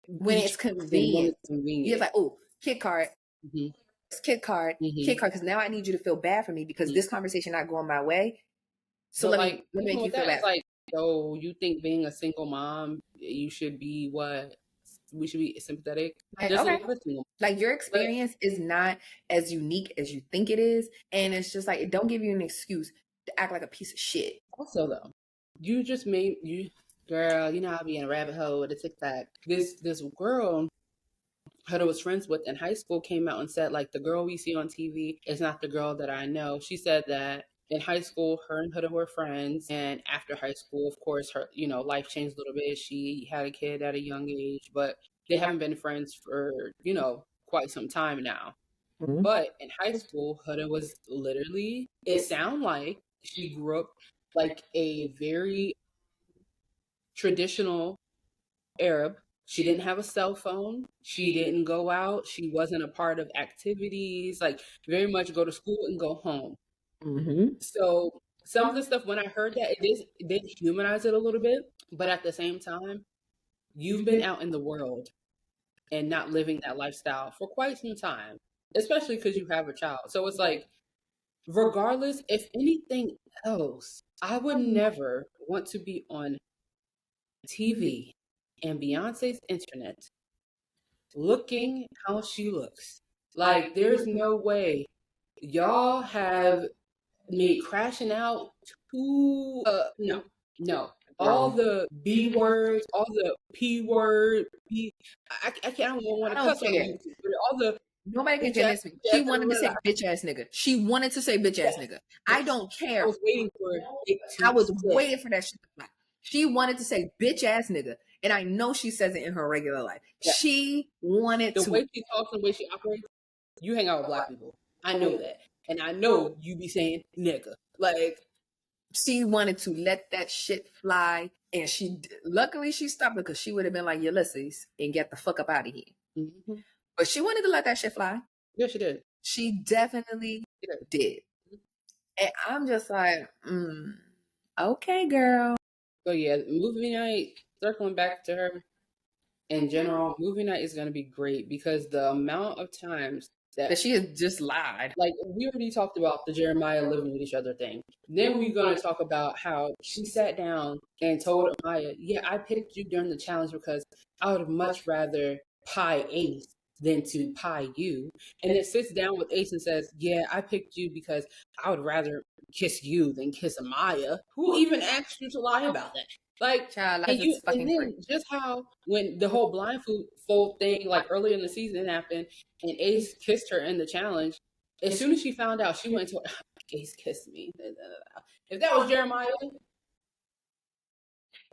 When it's convenient. You're like, oh, kid card, Mhm. kid card, kid card, because now I need you to feel bad for me because this conversation not going my way. So But let like, me even make you with feel that, bad. it's like, so you think being a single mom, you should be what? We should be sympathetic. Like, There's a okay. lot of single. Like your experience is not as unique as you think it is. And it's just like it don't give you an excuse to act like a piece of shit. Also though, you just made you girl, you know I'll be in a rabbit hole with a TikTok. This girl Huda was friends with in high school came out and said, like, the girl we see on TV is not the girl that I know. She said that in high school, her and Huda were friends. And after high school, of course, her, life changed a little bit. She had a kid at a young age, but they haven't been friends for, quite some time now. Mm-hmm. But in high school, Huda was literally, it sounded like she grew up like a very traditional Arab. She didn't have a cell phone. She didn't go out. She wasn't a part of activities, like very much go to school and go home. So some of the stuff when I heard that it did humanize it a little bit, but at the same time, you've been out in the world and not living that lifestyle for quite some time, especially because you have a child. So it's like, regardless, if anything else, I would never want to be on TV and Beyonce's internet looking how she looks. Like, there's no way y'all have me crashing out too. No, no. All the B words, all the P word, I can't even want I to don't cuss on care. YouTube, but all the Nobody can bitch ass, convince me. She wanted to say I bitch ass nigga. She wanted to say bitch ass nigga. I don't care. was waiting for it I to was slip. waiting for that shit to fly. She wanted to say bitch ass nigga. And I know she says it in her regular life. Yeah. She wanted The to. way she talks and the way she operates, you hang out with black people. I know that. And I know you be saying nigga. Like, She wanted to let that shit fly. And luckily she stopped because she would have been like Ulysses and get the fuck up out of here. mm-hmm. But she wanted to let that shit fly. Yeah, she did. She definitely did. And I'm just like, okay, girl. So yeah, movie night, circling back to her in general, movie night is going to be great because the amount of times That she has just lied. like, we already talked about the Jeremiah living with each other thing. Then we're going to talk about how she sat down and told Amaya, yeah, I picked you during the challenge because I would much rather pie Ace than to pie you. And then sits down with Ace and says, yeah, I picked you because I would rather kiss you than kiss Amaya. Who even asked you to lie about that? Like, Child, and is and fucking then free. just how when the whole blindfold thing, like earlier in the season, happened, and Ace kissed her in the challenge. As soon as she found out, she went to her, Ace kissed me. If that was Jeremiah,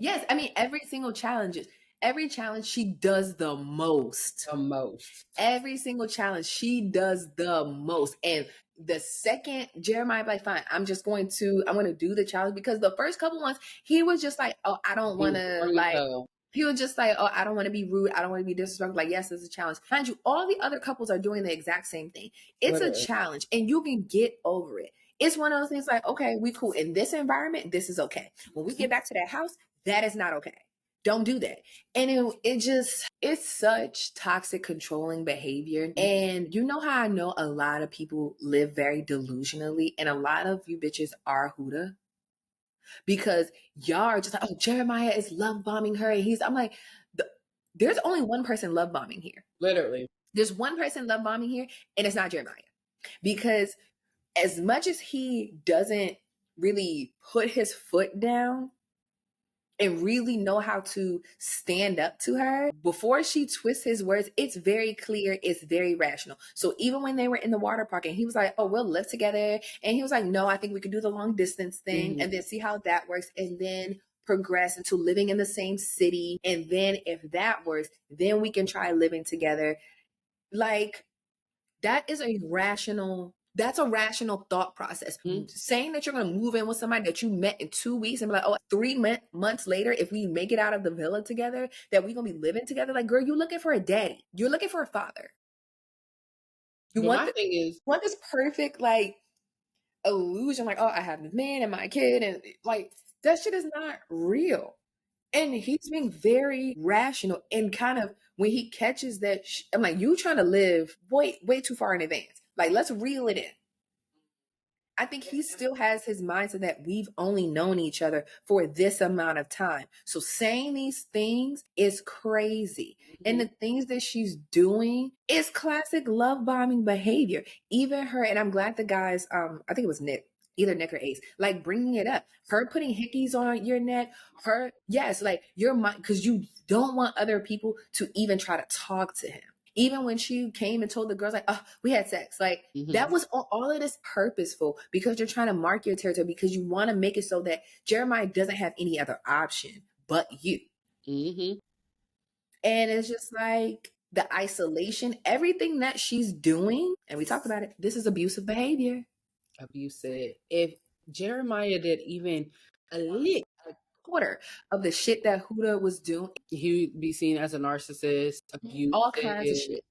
Yes, I mean every challenge she does the most. the most. Every single challenge she does the most. And the second Jeremiah like, fine, I'm going to do the challenge, because the first couple ones he was just like, oh, I don't want to like. He was just like, oh, I don't want to be rude. I don't want to be disrespectful. Like, yes, it's a challenge. Mind you, all the other couples are doing the exact same thing. It's a challenge and you can get over it. It's one of those things like, okay, we cool. In this environment, this is okay. When we get back to that house, that is not okay. Don't do that. And it's such toxic, controlling behavior. And you know how I know a lot of people live very delusionally, and a lot of you bitches are Huda, because y'all are just like, oh, Jeremiah is love bombing her. And I'm like, there's only one person love bombing here. Literally. There's one person love bombing here, and it's not Jeremiah. Because as much as he doesn't really put his foot down and really know how to stand up to her, before she twists his words, it's very clear, it's very rational. So even when they were in the water park and he was like, oh, we'll live together, and he was like, no, I think we could do the long distance thing, and then see how that works, and then progress into living in the same city, and then if that works, then we can try living together. Like, that's a rational thought process. Saying that you're going to move in with somebody that you met in 2 weeks and be like, oh, 3 months later, if we make it out of the villa together, that we're going to be living together. Like, girl, you're looking for a daddy. You're looking for a father. You want this perfect, like, illusion, like, oh, I have this man and my kid, and like, that shit is not real. And he's being very rational, and kind of when he catches that, I'm like, you trying to live way too far in advance. Like, let's reel it in. I think he still has his mindset that we've only known each other for this amount of time. So saying these things is crazy. And the things that she's doing is classic love bombing behavior. Even her, and I'm glad the guys, I think it was Nick, either Nick or Ace, like bringing it up. Her putting hickeys on your neck, like your mind, because you don't want other people to even try to talk to him. Even when she came and told the girls, like, oh, we had sex. Like, that was all of this purposeful, because you're trying to mark your territory, because you want to make it so that Jeremiah doesn't have any other option but you. And it's just like the isolation, everything that she's doing, and we talked about it, this is abusive behavior. Abusive. If Jeremiah did even a quarter of the shit that Huda was doing, he would be seen as a narcissist, abusive, all kinds of shit.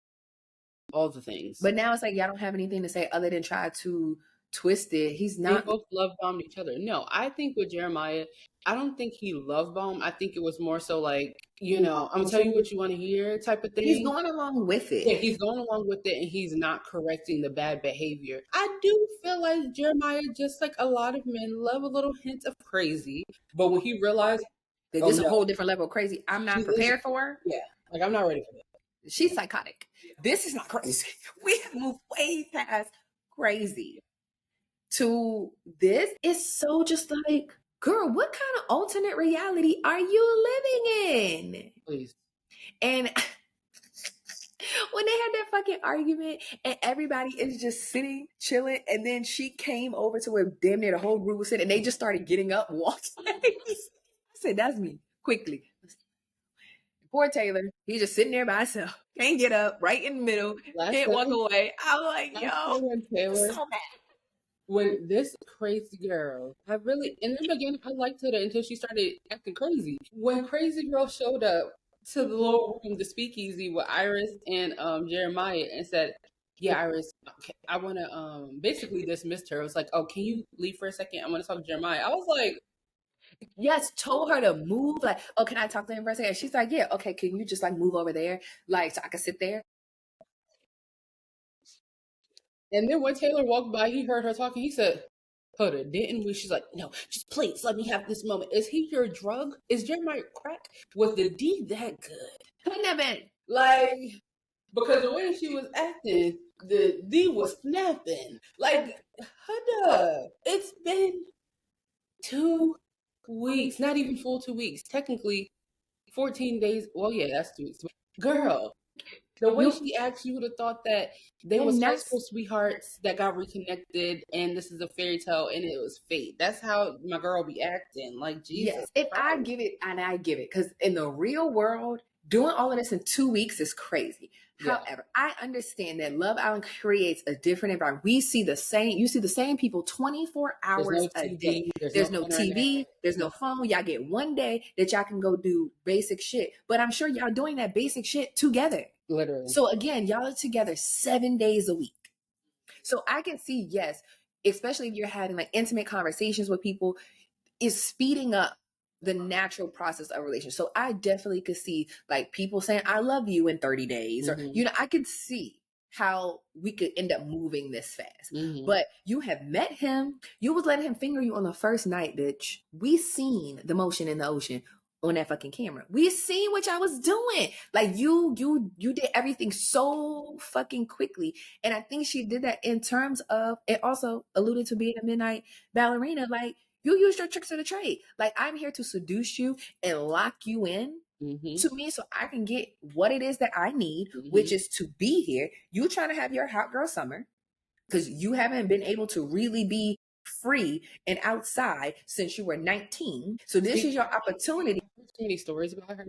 All the things. But now it's like, y'all don't have anything to say other than try to twisted. He's They not. both love bombed each other. No, I think with Jeremiah, I don't think he love bombed. I think it was more so like, I'm gonna tell you what you want to hear type of He's thing. going along with Yeah, it. he's going along with it and he's not correcting the bad behavior. I do feel like Jeremiah, just like a lot of men, love a little hint of crazy. But when he realized, That oh this a no, whole different level of crazy. I'm not she is, prepared for her. yeah, like I'm not ready for that. She's psychotic. This is not crazy. We have moved way past crazy to this. It's so just like, girl, what kind of alternate reality are you living in? Please. And when they had that fucking argument and everybody is just sitting, chilling, and then she came over to where damn near the whole group was sitting and they just started getting up, walking. I said, that's me. Quickly. Poor Taylor. He's just sitting there by himself. Can't get up, right in the middle. Last Can't walk night, away. I'm like, I yo, say when Taylor, so bad. when this crazy girl, I really, in the beginning, I liked her until she started acting crazy. When Crazy Girl showed up to the little room, the speakeasy with Iris and Jeremiah, and said, "Yeah, Iris, okay, I want to basically dismissed her. It was like, oh, can you leave for a second? I want to talk to Jeremiah." I was like, Yes, told her to move. Like, oh, can I talk to him for a second? She's like, yeah, okay, can you just like move over there? Like, so I can sit there? and then when Taylor walked by, he heard her talking. He said, Huda, didn't we? She's like, no, just please let me have this moment. Is he your drug? Is Jeremiah crack? Was the D that good? Couldn't have been. Like, because the way she was acting, the D was snapping. Like, Huda, it's been 2 weeks, not even full 2 weeks. Technically, 14 days. Well, yeah, that's 2 weeks. Girl, the way she acts, you would have thought that they was And high that's school sweethearts that got reconnected, and this is a fairy tale, and it was fate. That's how my girl be acting. Like Jesus. yes. If I Christ. give it, and I give it, because in the real world, doing all of this in 2 weeks is crazy. Yeah. However, I understand that Love Island creates a different environment. We see the same, you see the same people 24 There's hours no a TV. day. There's There's no no internet. TV, there's no phone. Y'all get one day that y'all can go do basic shit. But I'm sure y'all doing that basic shit together. Literally. So again, y'all are together 7 days a week. So I can see, yes, especially if you're having like intimate conversations with people, is speeding up the natural process of relationship. So I definitely could see like people saying I love you in 30 days, or I could see how we could end up moving this fast. But you have met him, you was letting him finger you on the first night, bitch. We seen the motion in the ocean on that fucking camera. We seen what y'all was doing. Like you did everything so fucking quickly. And I think she did that in terms of, it also alluded to being a midnight ballerina. Like, you used your tricks of the trade. Like, I'm here to seduce you and lock you in to me so I can get what it is that I need, which is to be here. You trying to have your hot girl summer because you haven't been able to really be free and outside since you were 19. So this is your opportunity. Too many stories about her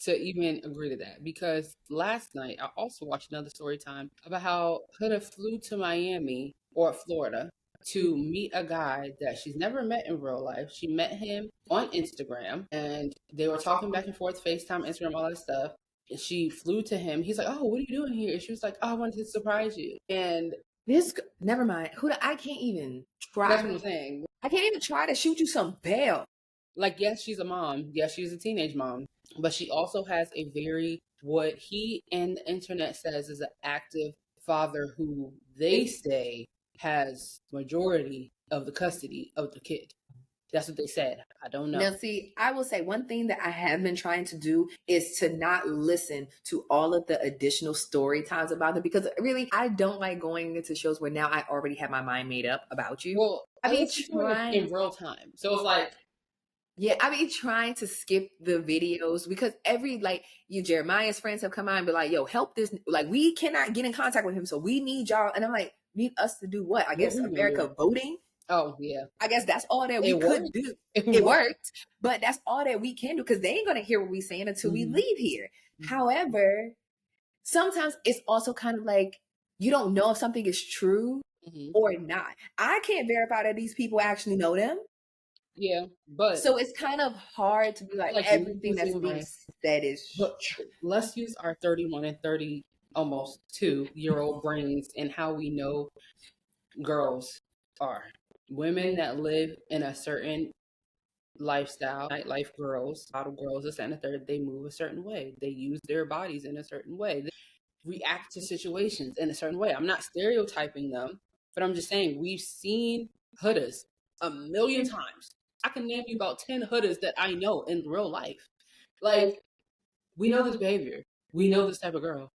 to even agree to that, because last night I also watched another story time about how Huda flew to Miami or Florida to meet a guy that she's never met in real life. She met him on Instagram and they were talking back and forth, FaceTime, Instagram, all that stuff. And she flew to him. He's like, "Oh, what are you doing here?" And she was like, "Oh, I wanted to surprise you." And This, never mind. Huda, I can't even try. that's what I'm saying. I can't even try to shoot you some bail. Like, yes, she's a mom. Yes, she's a teenage mom. But she also has a very, what he and the internet says is an active father who they say has majority of the custody of the kid. That's what they said. I don't know. Now, see, I will say one thing that I have been trying to do is to not listen to all of the additional story times about them, because really, I don't like going into shows where now I already have my mind made up about you. Well, I mean, trying in real time. So it's like, yeah, I be trying to skip the videos because every, like, Jeremiah's friends have come out and be like, yo, help this. Like, we cannot get in contact with him. So we need y'all. And I'm like, need us to do what? I guess America voting. Oh, yeah. I guess that's all that we could do. It worked, but that's all that we can do because they ain't going to hear what we're saying until we leave here. However, sometimes it's also kind of like you don't know if something is true or not. I can't verify that these people actually know them. Yeah, but so it's kind of hard to be like everything that's being said is true. Let's use our 31 and 30, almost 2-year-old brains and how we know girls are. Women that live in a certain lifestyle, nightlife girls, bottle girls, this and the third, they move a certain way. They use their bodies in a certain way. They react to situations in a certain way. I'm not stereotyping them, but I'm just saying we've seen hudas a million times. I can name you about 10 hudas that I know in real life. Like, we know this behavior. We know this type of girl.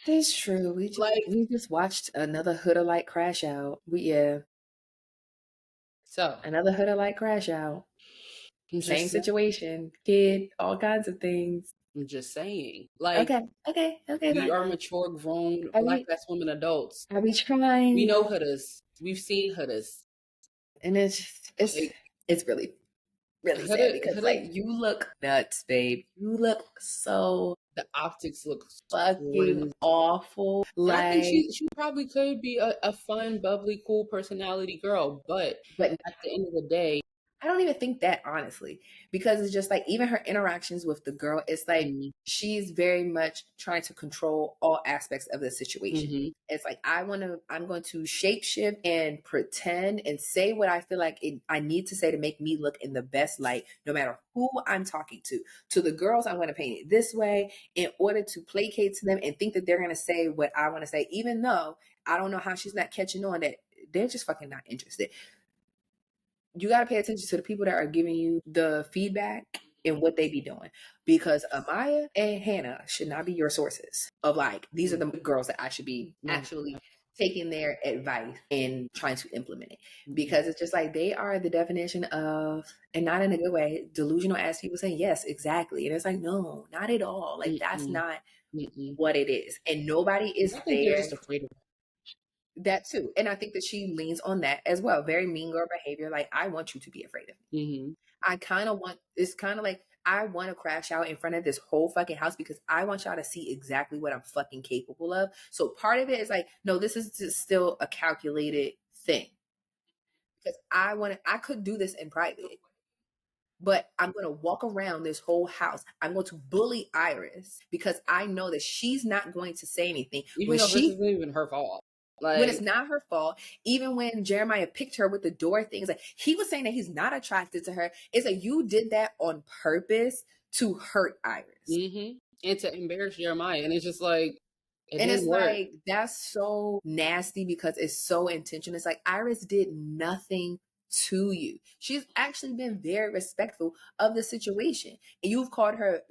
It's true. Like, We just watched another Huda Light crash out. so Another Huda Light crash out. I'm Same just saying. situation, kid, all kinds of things. I'm just saying. Like, Okay, okay, okay, we fine. are mature, grown, Are black we ass women adults. are we We trying? know hudas. We've seen hudas. And Like, it's really really sad because huda, like you look nuts, babe. You look so the optics look fucking crazy. awful. And I think Like, she probably could be a fun, bubbly, cool personality girl, but but at the end of the day, I don't even think that honestly, because it's just like even her interactions with the girl, it's like mm-hmm, she's very much trying to control all aspects of the situation. mm-hmm, It's like I'm going to shapeshift and pretend and say what I feel like I need to say to make me look in the best light, no matter who I'm talking to. To the girls, I'm going to paint it this way in order to placate to them and think that they're going to say what I want to say, even though I don't know how she's not catching on that they're just fucking not interested. You got to pay attention to the people that are giving you the feedback and what they be doing, because Amaya and Hannah should not be your sources of like these are the girls that I should be actually taking their advice and trying to implement it, mm-hmm, because it's just like they are the definition of, and not in a good way, delusional as people say yes exactly, and it's like no, not at all, like that's mm-mm, not mm-mm. what it is, and nobody is I think they're there. just afraid of That too. And I think that she leans on that as well. Very mean girl behavior. Like, I want you to be afraid of me. me. Mm-hmm. I kind of want, it's kind of like, I want to crash out in front of this whole fucking house because I want y'all to see exactly what I'm fucking capable of. So part of it is like, no, this is just still a calculated thing because I could do this in private, but I'm going to walk around this whole house. I'm going to bully Iris because I know that she's not going to say anything. Even though this isn't even her fault. When it's Like, not her fault, even when Jeremiah picked her with the door things, like he was saying that he's not attracted to her. It's like you did that on purpose to hurt Iris. mm-hmm. And to embarrass Jeremiah. And it's just like, it And didn't it's work. like, that's so nasty because it's so intentional. It's like Iris did nothing to you. She's actually been very respectful of the situation. And you called her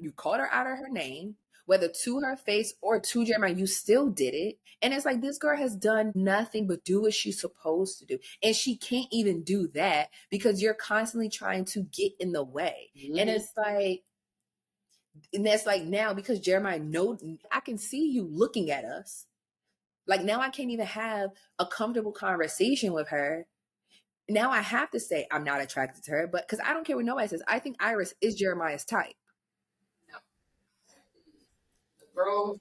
out of her name, whether to her face or to Jeremiah, you still did it. And it's like, this girl has done nothing but do what she's supposed to do. And she can't even do that because you're constantly trying to get in the way. And Mm-hmm. it's like, and that's like now because Jeremiah knows, I can see you looking at us. Like now I can't even have a comfortable conversation with her. Now I have to say I'm not attracted to her, but because I don't care what nobody says, I think Iris is Jeremiah's type. Bro,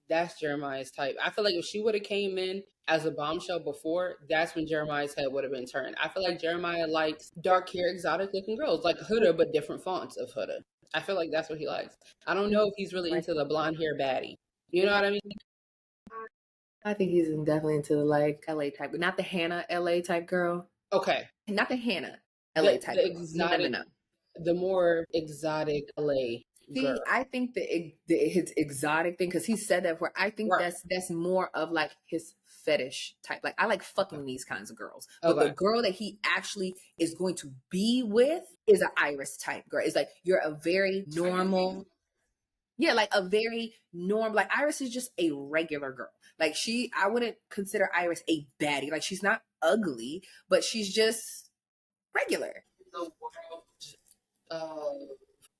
that's Jeremiah's type. I feel like if she would have came in as a bombshell before, that's when Jeremiah's head would have been turned. I feel like Jeremiah likes dark hair, exotic looking girls, like Huda, but different fonts of Huda. I feel like that's what he likes. I don't know if he's really into the blonde hair baddie. You know what I mean? I think he's definitely into the like LA type, but not the Hannah LA type girl. Okay. Not the Hannah LA type The girl. No, no, no, exotic, no. the more exotic LA See, girl. I think his exotic thing, because he said that where I think Right. that's more of like his fetish type. Like I like fucking these kinds of girls, but the Okay. girl that he actually is going to be with is an Iris type girl. It's like you're a very normal, yeah, like a very norm. Like Iris is just a regular girl. Like I wouldn't consider Iris a baddie. Like she's not ugly, but she's just regular. The world,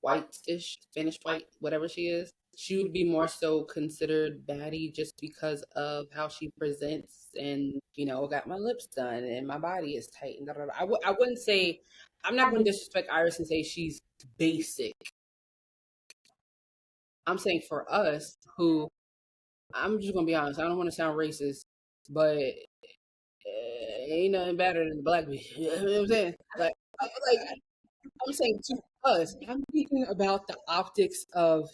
white-ish, Spanish white, whatever she is, she would be more so considered baddie just because of how she presents and, got my lips done and my body is tight and da, da, da. I wouldn't say, I'm not going to disrespect Iris and say she's basic. I'm saying for us who, I'm just going to be honest, I don't want to sound racist, but ain't nothing better than the black people. You know what I'm saying? Like I'm saying to us, I'm speaking about the optics of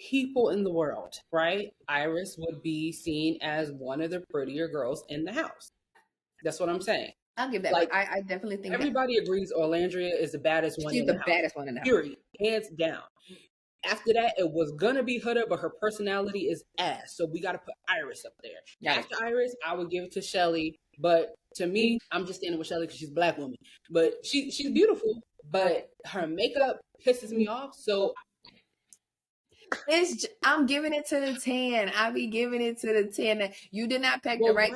people in the world, right? Iris would be seen as one of the prettier girls in the house. That's what I'm saying. I'll give that one. Like, I definitely think that everybody agrees Orlandria is the baddest one she's in the the house. baddest one in the house. Period. Hands down. After that, it was gonna be Huda, but her personality is ass. So we gotta put Iris up there. Right. After Iris, I would give it to Shelly. But to me, I'm just standing with Shelly because she's a black woman. But she's beautiful, but her makeup pisses me off. So I'm giving it to the 10. I be giving it to the 10. You did not pick the right.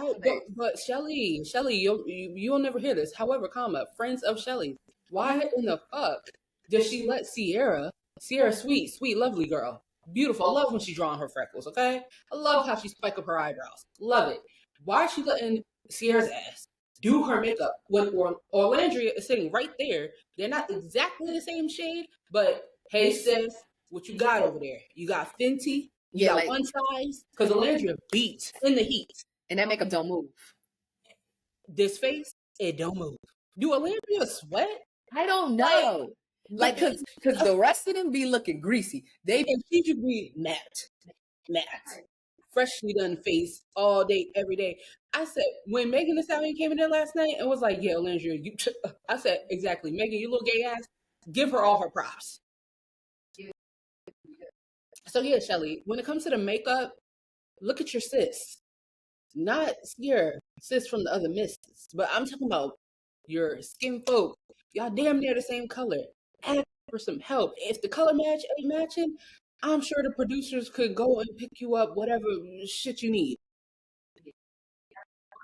But Shelly, you'll never hear this. However, friends of Shelly, why in the fuck does she let Sierra, sweet, lovely girl, beautiful. I love when she's drawing her freckles, okay? I love how she spike up her eyebrows. Love it. Why is she letting Sierra's ass do her makeup when Orlandria is sitting right there? They're not exactly the same shade, but hey, sis, what you got over there? You got Fenty? You got one size? Because Orlandria beats in the heat. And that makeup don't move. This face, it don't move. Do Orlandria sweat? I don't know. Like, cause the rest of them be looking greasy. And she should be matte. Freshly done face all day, every day. I said, when Megan Thee Stallion came in there last night and was like, yeah, Orlandria, I said, exactly. Megan, you little gay ass, give her all her props. So yeah, Shelly, when it comes to the makeup, look at your sis. Not your sis from the other misses, but I'm talking about your skin folk. Y'all damn near the same color. Ask for some help. If the color match ain't matching, I'm sure the producers could go and pick you up whatever shit you need.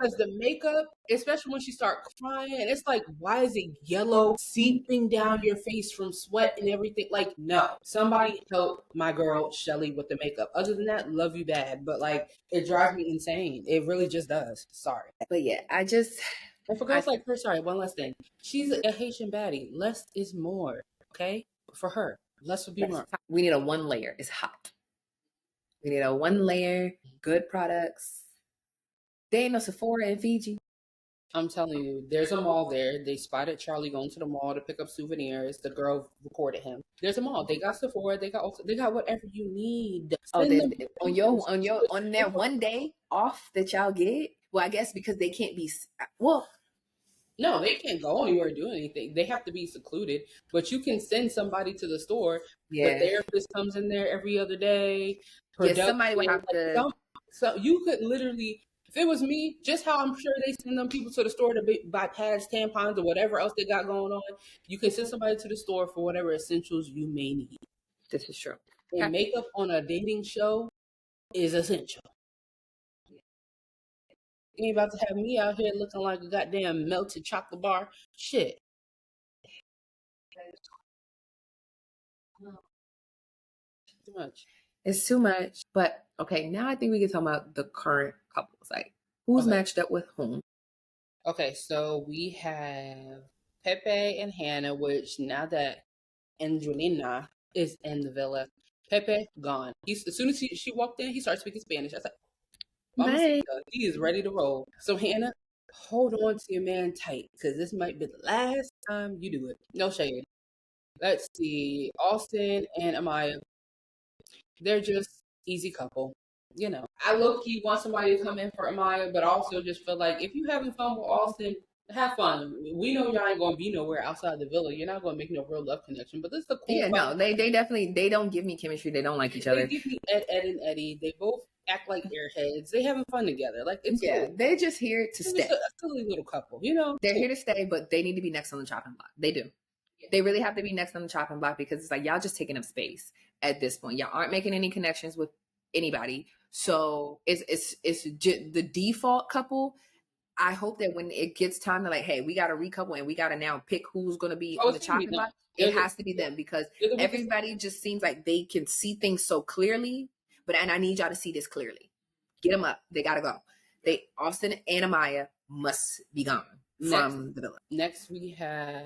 Because the makeup, especially when she start crying, and it's like, why is it yellow seeping down your face from sweat and everything? Like, no, somebody help my girl Shelly with the makeup. Other than that, love you bad, but like, it drives me insane. It really just does. Sorry, but yeah, and for girls like her, sorry, one last thing. She's a Haitian baddie. Less is more. Okay, for her, less would be more. We need a one layer. It's hot. We need a one layer. Good products. There ain't no Sephora in Fiji. I'm telling you, there's a mall there. They spotted Charlie going to the mall to pick up souvenirs. The girl recorded him. There's a mall. They got Sephora. They got whatever you need. On that one day off that y'all get. Well, I guess because they can't be. Well, no, they can't go anywhere do anything. They have to be secluded. But you can send somebody to the store. Yeah. The therapist comes in there every other day. Yeah, somebody would have to. So you could literally. If it was me, just how I'm sure they send them people to the store to buy pads, tampons, or whatever else they got going on, you can send somebody to the store for whatever essentials you may need. This is true. And makeup on a dating show is essential. You ain't about to have me out here looking like a goddamn melted chocolate bar. Shit. Too much. It's too much. But okay, now I think we can talk about the current couples. Like, who's matched up with whom? Okay, so we have Pepe and Hannah, which now that Angelina is in the villa, Pepe gone. As soon as she walked in, he started speaking Spanish. I said, Mamacita, he is ready to roll. So Hannah, hold on to your man tight, because this might be the last time you do it. No shade. Let's see. Austin and Amaya. They're just easy couple. You know, I low-key want somebody to come in for Amaya, but also just feel like if you having fun with Austin, have fun. We know y'all ain't gonna be nowhere outside the villa. You're not gonna make no real love connection. But this is the cool. Yeah, no, they definitely they don't give me chemistry. They don't like each other. They give me Ed and Eddie. They both act like airheads. They having fun together. Like it's cool. They're just here to stay. Just a silly little couple, you know. They're here to stay, but they need to be next on the chopping block. They do. They really have to be next on the chopping block because it's like y'all just taking up space at this point. Y'all aren't making any connections with anybody. So it's the default couple. I hope that when it gets time to like, hey, we got to recouple and we got to now pick who's going to be on the chopping block. It has to be them because everybody just seems like they can see things so clearly. And I need y'all to see this clearly. Get them up. They got to go. Austin and Amaya must be gone from the villa. Next, we have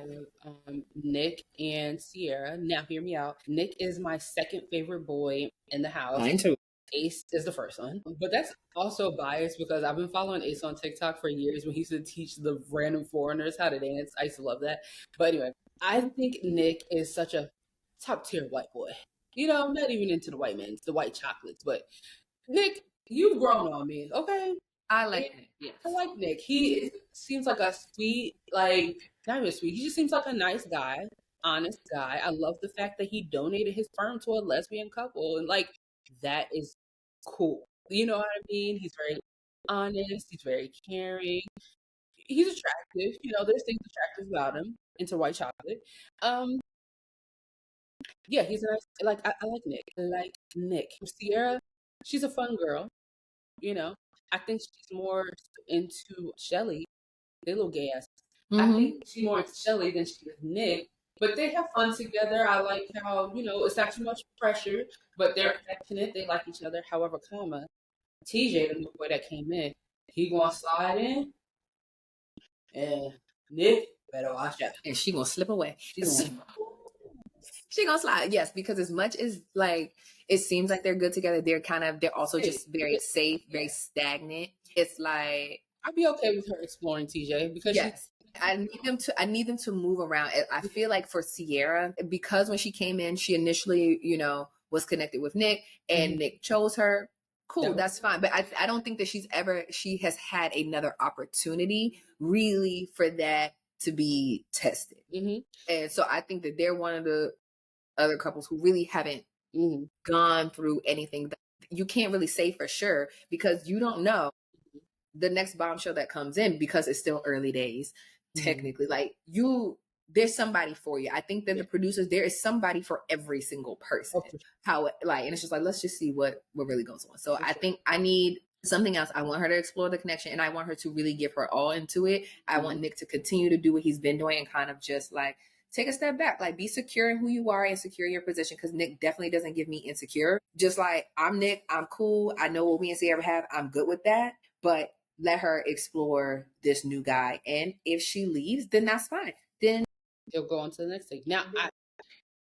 Nick and Sierra. Now, hear me out. Nick is my second favorite boy in the house. Mine too. Ace is the first one. But that's also biased because I've been following Ace on TikTok for years when he used to teach the random foreigners how to dance. I used to love that. But anyway, I think Nick is such a top tier white boy. You know, I'm not even into the white men's, the white chocolates, but Nick, you've grown on me, okay? I And like it. Yes. I like Nick. Seems like a sweet, like not even sweet. He just seems like a nice guy, honest guy. I love the fact that he donated his sperm to a lesbian couple, and like that is cool. You know what I mean? He's very honest. He's very caring. He's attractive. You know, there's things attractive about him. Into white chocolate. Um, yeah, he's a nice. Like I like Nick. I like Nick. Sierra, she's a fun girl. You know, I think she's more into Shelly. They little gay ass. I Mm-hmm. think she's more into Shelly than she is Nick. But they have fun together. I like how, you know, it's not too much pressure, but they're affectionate. They like each other. However, TJ, the new boy that came in, he gonna slide in, and Nick better watch out. And she gonna slip away. She's gonna, She gonna slide, yes, because as much as like it seems like they're good together, they're also just very safe, very stagnant. It's like I'd be okay with her exploring TJ because yes. I need them to move around. I feel like for Sierra, because when she came in, she initially, was connected with Nick and Nick chose her. Cool, that's fine. But I don't think that she has had another opportunity really for that to be tested. And so I think that they're one of the other couples who really haven't gone through anything. You can't really say for sure because you don't know the next bombshell that comes in because it's still early days. Technically, like there's somebody for you. I think that the producers, there is somebody for every single person. And it's just like, let's just see what really goes on. So I think I need something else. I want her to explore the connection and I want her to really give her all into it. I want Nick to continue to do what he's been doing and kind of just like take a step back, like be secure in who you are and secure in your position. Cause Nick definitely doesn't give me insecure. Just like I'm Nick, I'm cool. I know what me and Sierra have. I'm good with that. But let her explore this new guy. And if she leaves, then that's fine. Then they'll go on to the next thing. Now,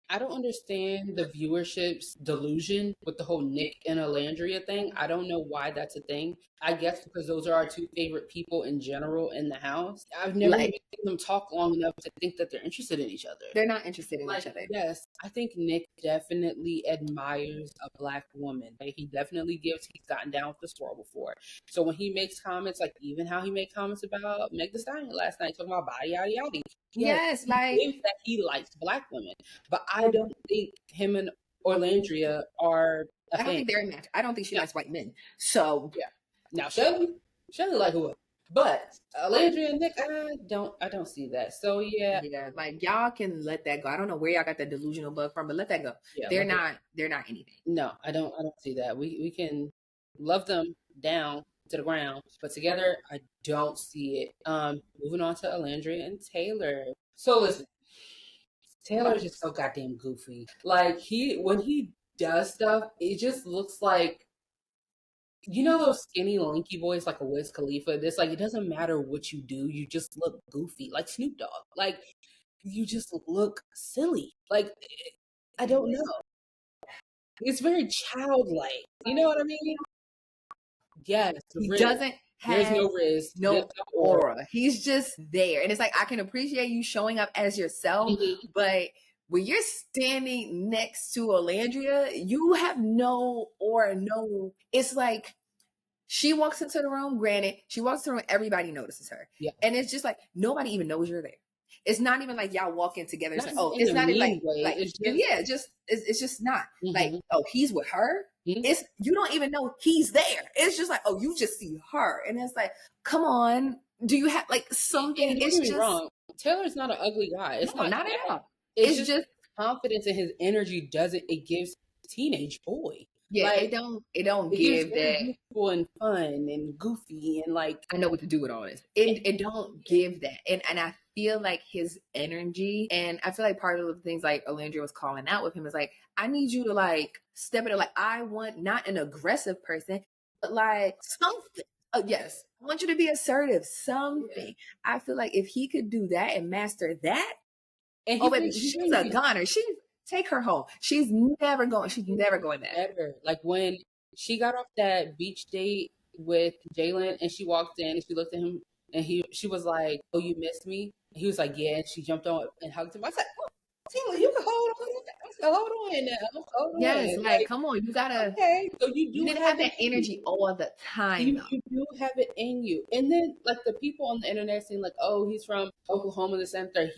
I don't understand the viewership's delusion with the whole Nick and Alandria thing. I don't know why that's a thing. I guess because those are our two favorite people in general in the house. I've never seen them talk long enough to think that they're interested in each other. They're not interested in each other. Yes, I think Nick definitely admires a black woman. Like, he's gotten down with the swirl before. So when he makes comments, like even how he made comments about Meg Thee Stallion last night, talking about body, yada, yada. Yes, like that he likes black women, but I don't think him and Orlandria are. I don't think they're a match. I don't think she likes white men. So yeah. Now Shelly like who? But Orlandria and Nick, I don't see that. So yeah, like y'all can let that go. I don't know where y'all got that delusional bug from, but let that go. Yeah, they're not anything. No, I don't see that. We can love them down to the ground, but together I don't see it. Moving on to Alandria and Taylor. So listen, Taylor is just so goddamn goofy. Like when he does stuff, it just looks like, you know, those skinny lanky boys like a Wiz Khalifa. This like, it doesn't matter what you do, you just look goofy, like Snoop Dogg. Like you just look silly. Like I don't know. It's very childlike. You know what I mean? Yes. He doesn't have there's no risk, no aura. He's just there. And it's like, I can appreciate you showing up as yourself, but when you're standing next to Alandria, you have no aura, no. It's like she walks into the room, granted, she walks into the room, everybody notices her. Yeah. And it's just like, nobody even knows you're there. It's not even like y'all walk in together. It's like, oh, it's not like it's just not like, oh, he's with her. It's you don't even know he's there. It's just like, oh, you just see her, and it's like, come on, do you have like something? It's just wrong. Taylor's not an ugly guy. It's not at all. It's just confidence in his energy. It gives teenage boy. Yeah, like, it don't give that beautiful and fun and goofy and like I know what to do with all this. It don't give that, and I feel like his energy, and I feel like part of the things like Alandria was calling out with him is like, I need you to like step it up. Like I want not an aggressive person, but like something. Yes, I want you to be assertive. Something. Yeah. I feel like if he could do that and master that, and baby, she's a goner. Take her home. She's never going back. Ever. Like when she got off that beach date with Jalen and she walked in and she looked at him and she was like, "Oh, you missed me?" And he was like, "Yeah." And she jumped on and hugged him. I said, "Oh, Taylor, you can hold on. Hold on now. Hold Yes, on. like come on, you gotta. Okay, so you You do need to have have it that in energy you. all the time, though. You do have it in you. And then like the people on the internet saying like, oh, he's from Oklahoma, the center.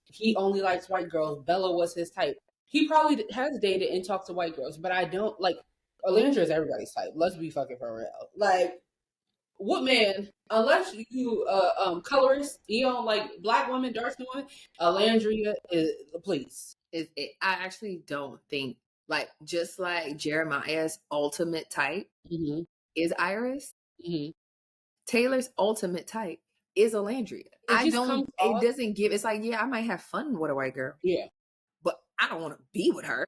He only likes white girls. Bella was his type. He probably has dated and talked to white girls, but I don't like. Alandra is everybody's type. Let's be fucking for real. Like, what man? Unless you colorist, you don't like black women, dark skin women. Alandria is please. I actually don't think like just like Jeremiah's ultimate type Mm-hmm. is Iris. Mm-hmm. Taylor's ultimate type is Alandria. It just comes It off. doesn't give, it's like, yeah, I might have fun with a white girl, Yeah. but I don't want to be with her.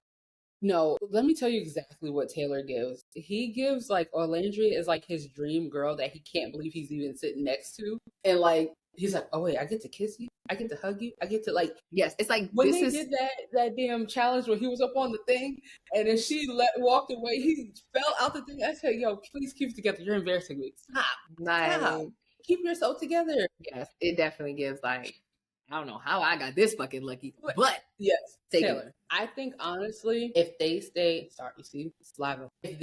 No, let me tell you exactly what Taylor gives. He gives like Orlandria is like his dream girl that he can't believe he's even sitting next to. And like he's like, oh wait, I get to kiss you, I get to hug you, I get to like Yes, it's like when this they is did that damn challenge where he was up on the thing and then she walked away, he fell out the thing. I said, yo, please keep it together. You're embarrassing me. Stop. Stop. like, Keep yourself together. yes, it definitely gives like, I don't know how I got this fucking lucky, but yes, taking Taylor. I think honestly, if they stay, sorry, you see, saliva. If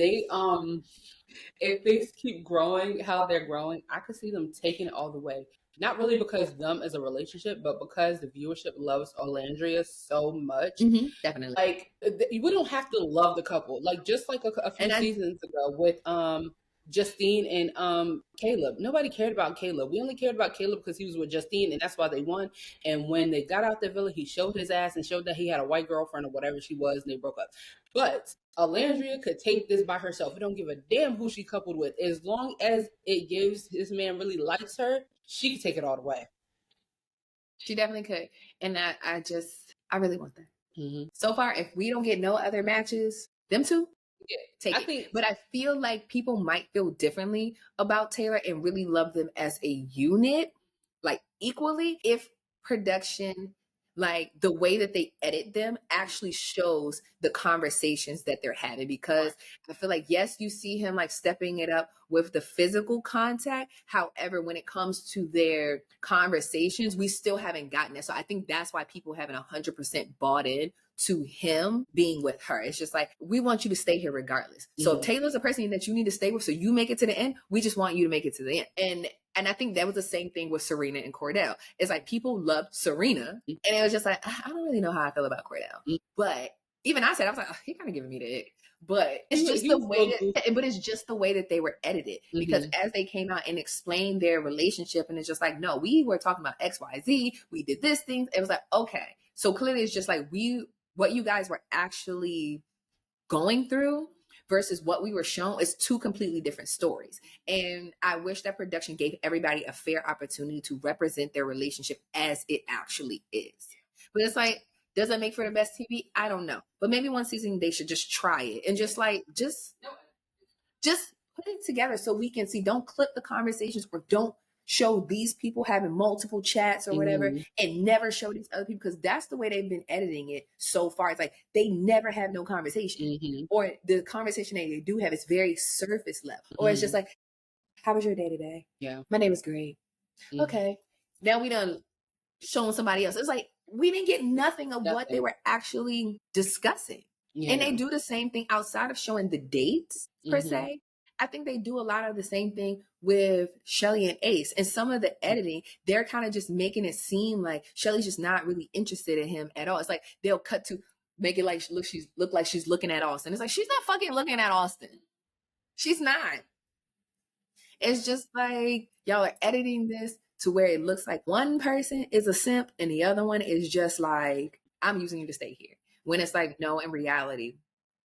they keep growing how they're growing, I could see them taking it all the way. Not really because them as a relationship, but because the viewership loves Orlandria so much. definitely. Like we don't have to love the couple. Like just like a few seasons ago with Justine and Caleb. Nobody cared about Caleb. We only cared about Caleb because he was with Justine and that's why they won. And when they got out the villa, he showed his ass and showed that he had a white girlfriend or whatever she was and they broke up. But Alandria could take this by herself. We don't give a damn who she coupled with. As long as it gives this man really likes her, she could take it all the way. She definitely could. And I really want that. Mm-hmm. So far, if we don't get no other matches, them two, yeah, take it. But I feel like people might feel differently about Taylor and really love them as a unit, like equally, if production, like the way that they edit them actually shows the conversations that they're having. Because I feel like, yes, you see him like stepping it up with the physical contact. However, when it comes to their conversations, we still haven't gotten it. So I think that's why people haven't 100% bought in to him being with her. It's just like, we want you to stay here regardless. So if Taylor's a person that you need to stay with so you make it to the end, we just want you to make it to the end. And I think that was the same thing with Serena and Cordell. It's like people loved Serena, and it was just like, I don't really know how I feel about Cordell. But even I said, I was like, oh, he kind of giving me the ick. But it's just the way but it's just the way that they were edited. Because as they came out and explained their relationship, and it's just like, no, we were talking about XYZ, we did this thing. It was like, okay. So clearly it's just like what you guys were actually going through versus what we were shown is two completely different stories. And I wish that production gave everybody a fair opportunity to represent their relationship as it actually is. But it's like, does it make for the best TV? I don't know. But maybe one season they should just try it and just put it together so we can see. Don't clip the conversations or don't show these people having multiple chats or whatever and never show these other people, because that's the way they've been editing it so far. It's like they never have no conversation, or the conversation that they do have is very surface level, or it's just like, how was your day today? Yeah, my name is great. Okay, now we done showing somebody else. It's like we didn't get nothing of what they were actually discussing. And they do the same thing outside of showing the dates per se. I think they do a lot of the same thing with Shelly and Ace. And some of the editing, they're kind of just making it seem like Shelly's just not really interested in him at all. It's like they'll cut to make it like look like she's looking at Austin. It's like, she's not fucking looking at Austin. She's not. It's just like y'all are editing this to where it looks like one person is a simp and the other one is just like, I'm using you to stay here. When it's like, no, in reality,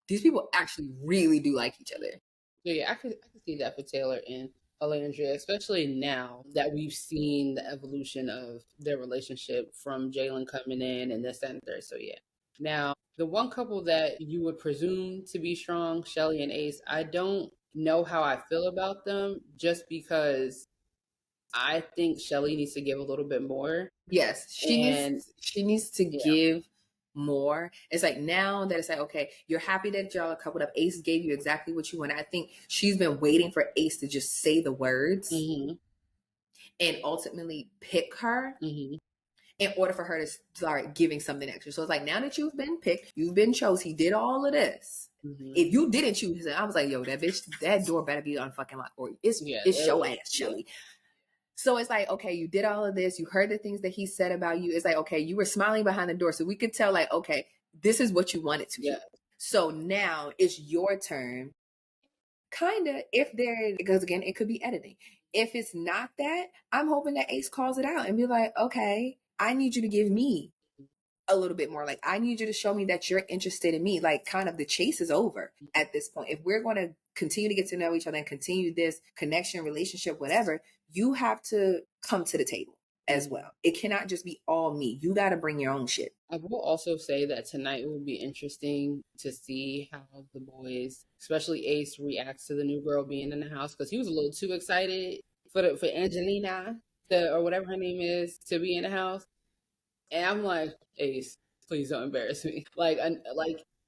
these people actually really do like each other. Yeah, I could see that for Taylor and Alandria, especially now that we've seen the evolution of their relationship from Jalen coming in and this and third. So yeah. Now, the one couple that you would presume to be strong, Shelly and Ace, I don't know how I feel about them just because I think Shelly needs to give a little bit more. Yes, she needs to give more. It's like now that it's like, okay, you're happy that y'all are coupled up. Ace gave you exactly what you want. I think she's been waiting for Ace to just say the words and ultimately pick her. in order for her to start giving something extra. So it's like, now that you've been picked, you've been chose, he did all of this. If you didn't choose him, I was like, yo, that bitch, that door better be unfucking locked, or it's your ass, Shelly. So it's like, okay, you did all of this. You heard the things that he said about you. It's like, okay, you were smiling behind the door. So we could tell, like, okay, this is what you wanted to be. So now it's your turn. Kind of, if there, because again, it could be editing. If it's not that, I'm hoping that Ace calls it out and be like, okay, I need you to give me a little bit more. Like, I need you to show me that you're interested in me. Like, kind of the chase is over at this point. If we're going to continue to get to know each other and continue this connection, relationship, whatever, you have to come to the table as well. It cannot just be all me. You got to bring your own shit. I will also say that tonight will be interesting to see how the boys, especially Ace, reacts to the new girl being in the house, because he was a little too excited for Angelina, or whatever her name is, to be in the house. And I'm like, Ace, please don't embarrass me. Like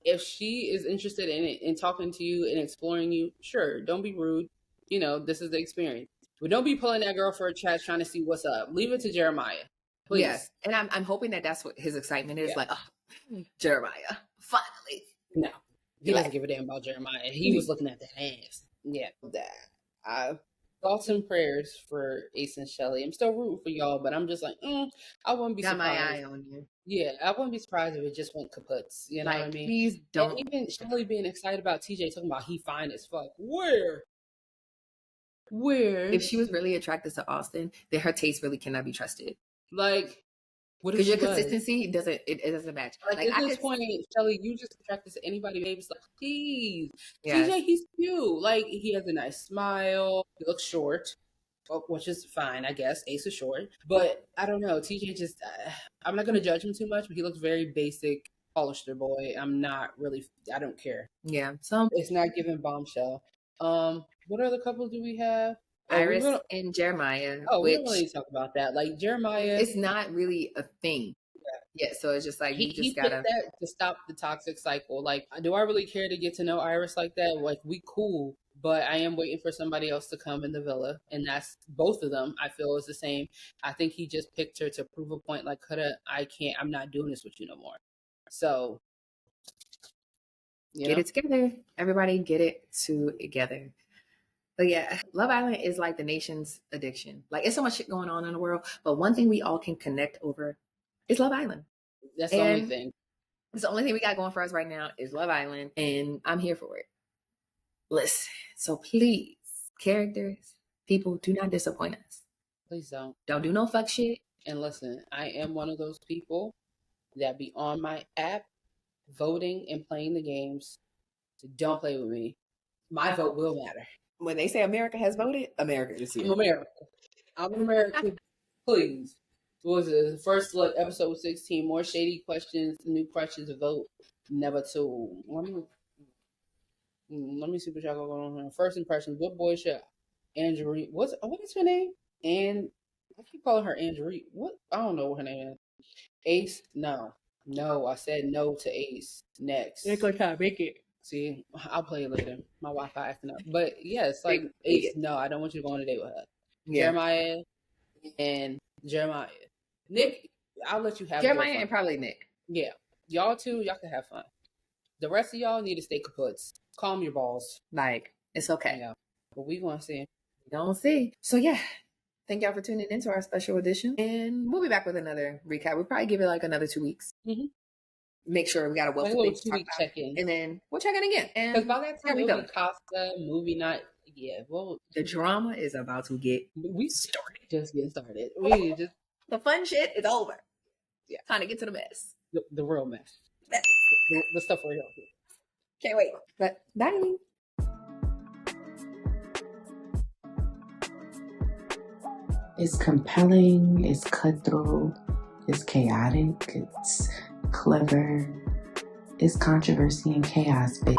if she is interested in talking to you and exploring you, sure, don't be rude. You know, this is the experience. But don't be pulling that girl for a chat trying to see what's up. Leave it to Jeremiah. Please. Yes. And I'm hoping that that's what his excitement is. Like, oh, Jeremiah, finally. No, he doesn't give a damn about Jeremiah. He was looking at that ass. Yeah, that. Thoughts and prayers for Ace and Shelly. I'm still rooting for y'all, but I'm just like, I wouldn't be surprised. Got my eye on you. Yeah, I wouldn't be surprised if it just went kaputs. You know what I mean? Please don't. And even Shelly being excited about TJ talking about he fine as fuck. Where? If she was really attracted to Austin, then her taste really cannot be trusted. Like, what if because your consistency doesn't match. Like at this point, Shelly, you just attracted to anybody, baby. It's like, please, TJ, he's cute. Like, he has a nice smile. He looks short, which is fine, I guess. Ace is short, but I don't know. TJ just, I'm not gonna judge him too much, but he looks very basic, polished boy. I don't care. Yeah, so it's not giving bombshell. What other couple do we have? Iris and Jeremiah. We don't really talk about that. Like, Jeremiah, it's not really a thing. Yeah, so it's just like, he gotta that to stop the toxic cycle. Like, do I really care to get to know Iris like that? Like, we cool, but I am waiting for somebody else to come in the villa, and that's both of them. I feel is the same. I think he just picked her to prove a point. Like, I'm not doing this with you no more. So, get it together, everybody. Get it together. But yeah, Love Island is like the nation's addiction. Like, it's so much shit going on in the world, but one thing we all can connect over is Love Island. That's the only thing. It's the only thing we got going for us right now is Love Island, and I'm here for it. Listen, so please, characters, people, do not disappoint us. Please don't. Don't do no fuck shit. And listen, I am one of those people that be on my app voting and playing the games. So don't play with me. My vote will matter. When they say America has voted, America is here. I'm American. Please. What was it? First look, episode 16. More shady questions, new questions to vote. Never to. Let me see what y'all got going on here. First impressions. What boy should Angerie? What is her name? And I keep calling her Angerie. What? I don't know what her name is. Ace? No. I said no to Ace. Next. They're going to try to make it. See, I'll play it later. My Wi-Fi acting up. But yes, like Ace, no, I don't want you to go on a date with her. Yeah. Jeremiah and Jeremiah. Nick, I'll let you have Jeremiah and probably Nick. Yeah. Y'all two, y'all can have fun. The rest of y'all need to stay kaputs. Calm your balls. Like, it's okay. Yeah. But we gonna see. We gonna see. So yeah. Thank y'all for tuning in to our special edition. And we'll be back with another recap. We'll probably give it like another 2 weeks. Mm-hmm. Make sure we got a wealth of things to talk about. Check-in. And then we'll check in again. Because by that time, we'll be Costa, movie night. Yeah, well, the drama is about to get started. Just getting started. The fun shit is over. Yeah. Time to get to the mess. The real mess. The stuff we're here. Can't wait. But bye. It's compelling, it's cutthroat, it's chaotic, it's clever, it's controversy and chaos, bitch.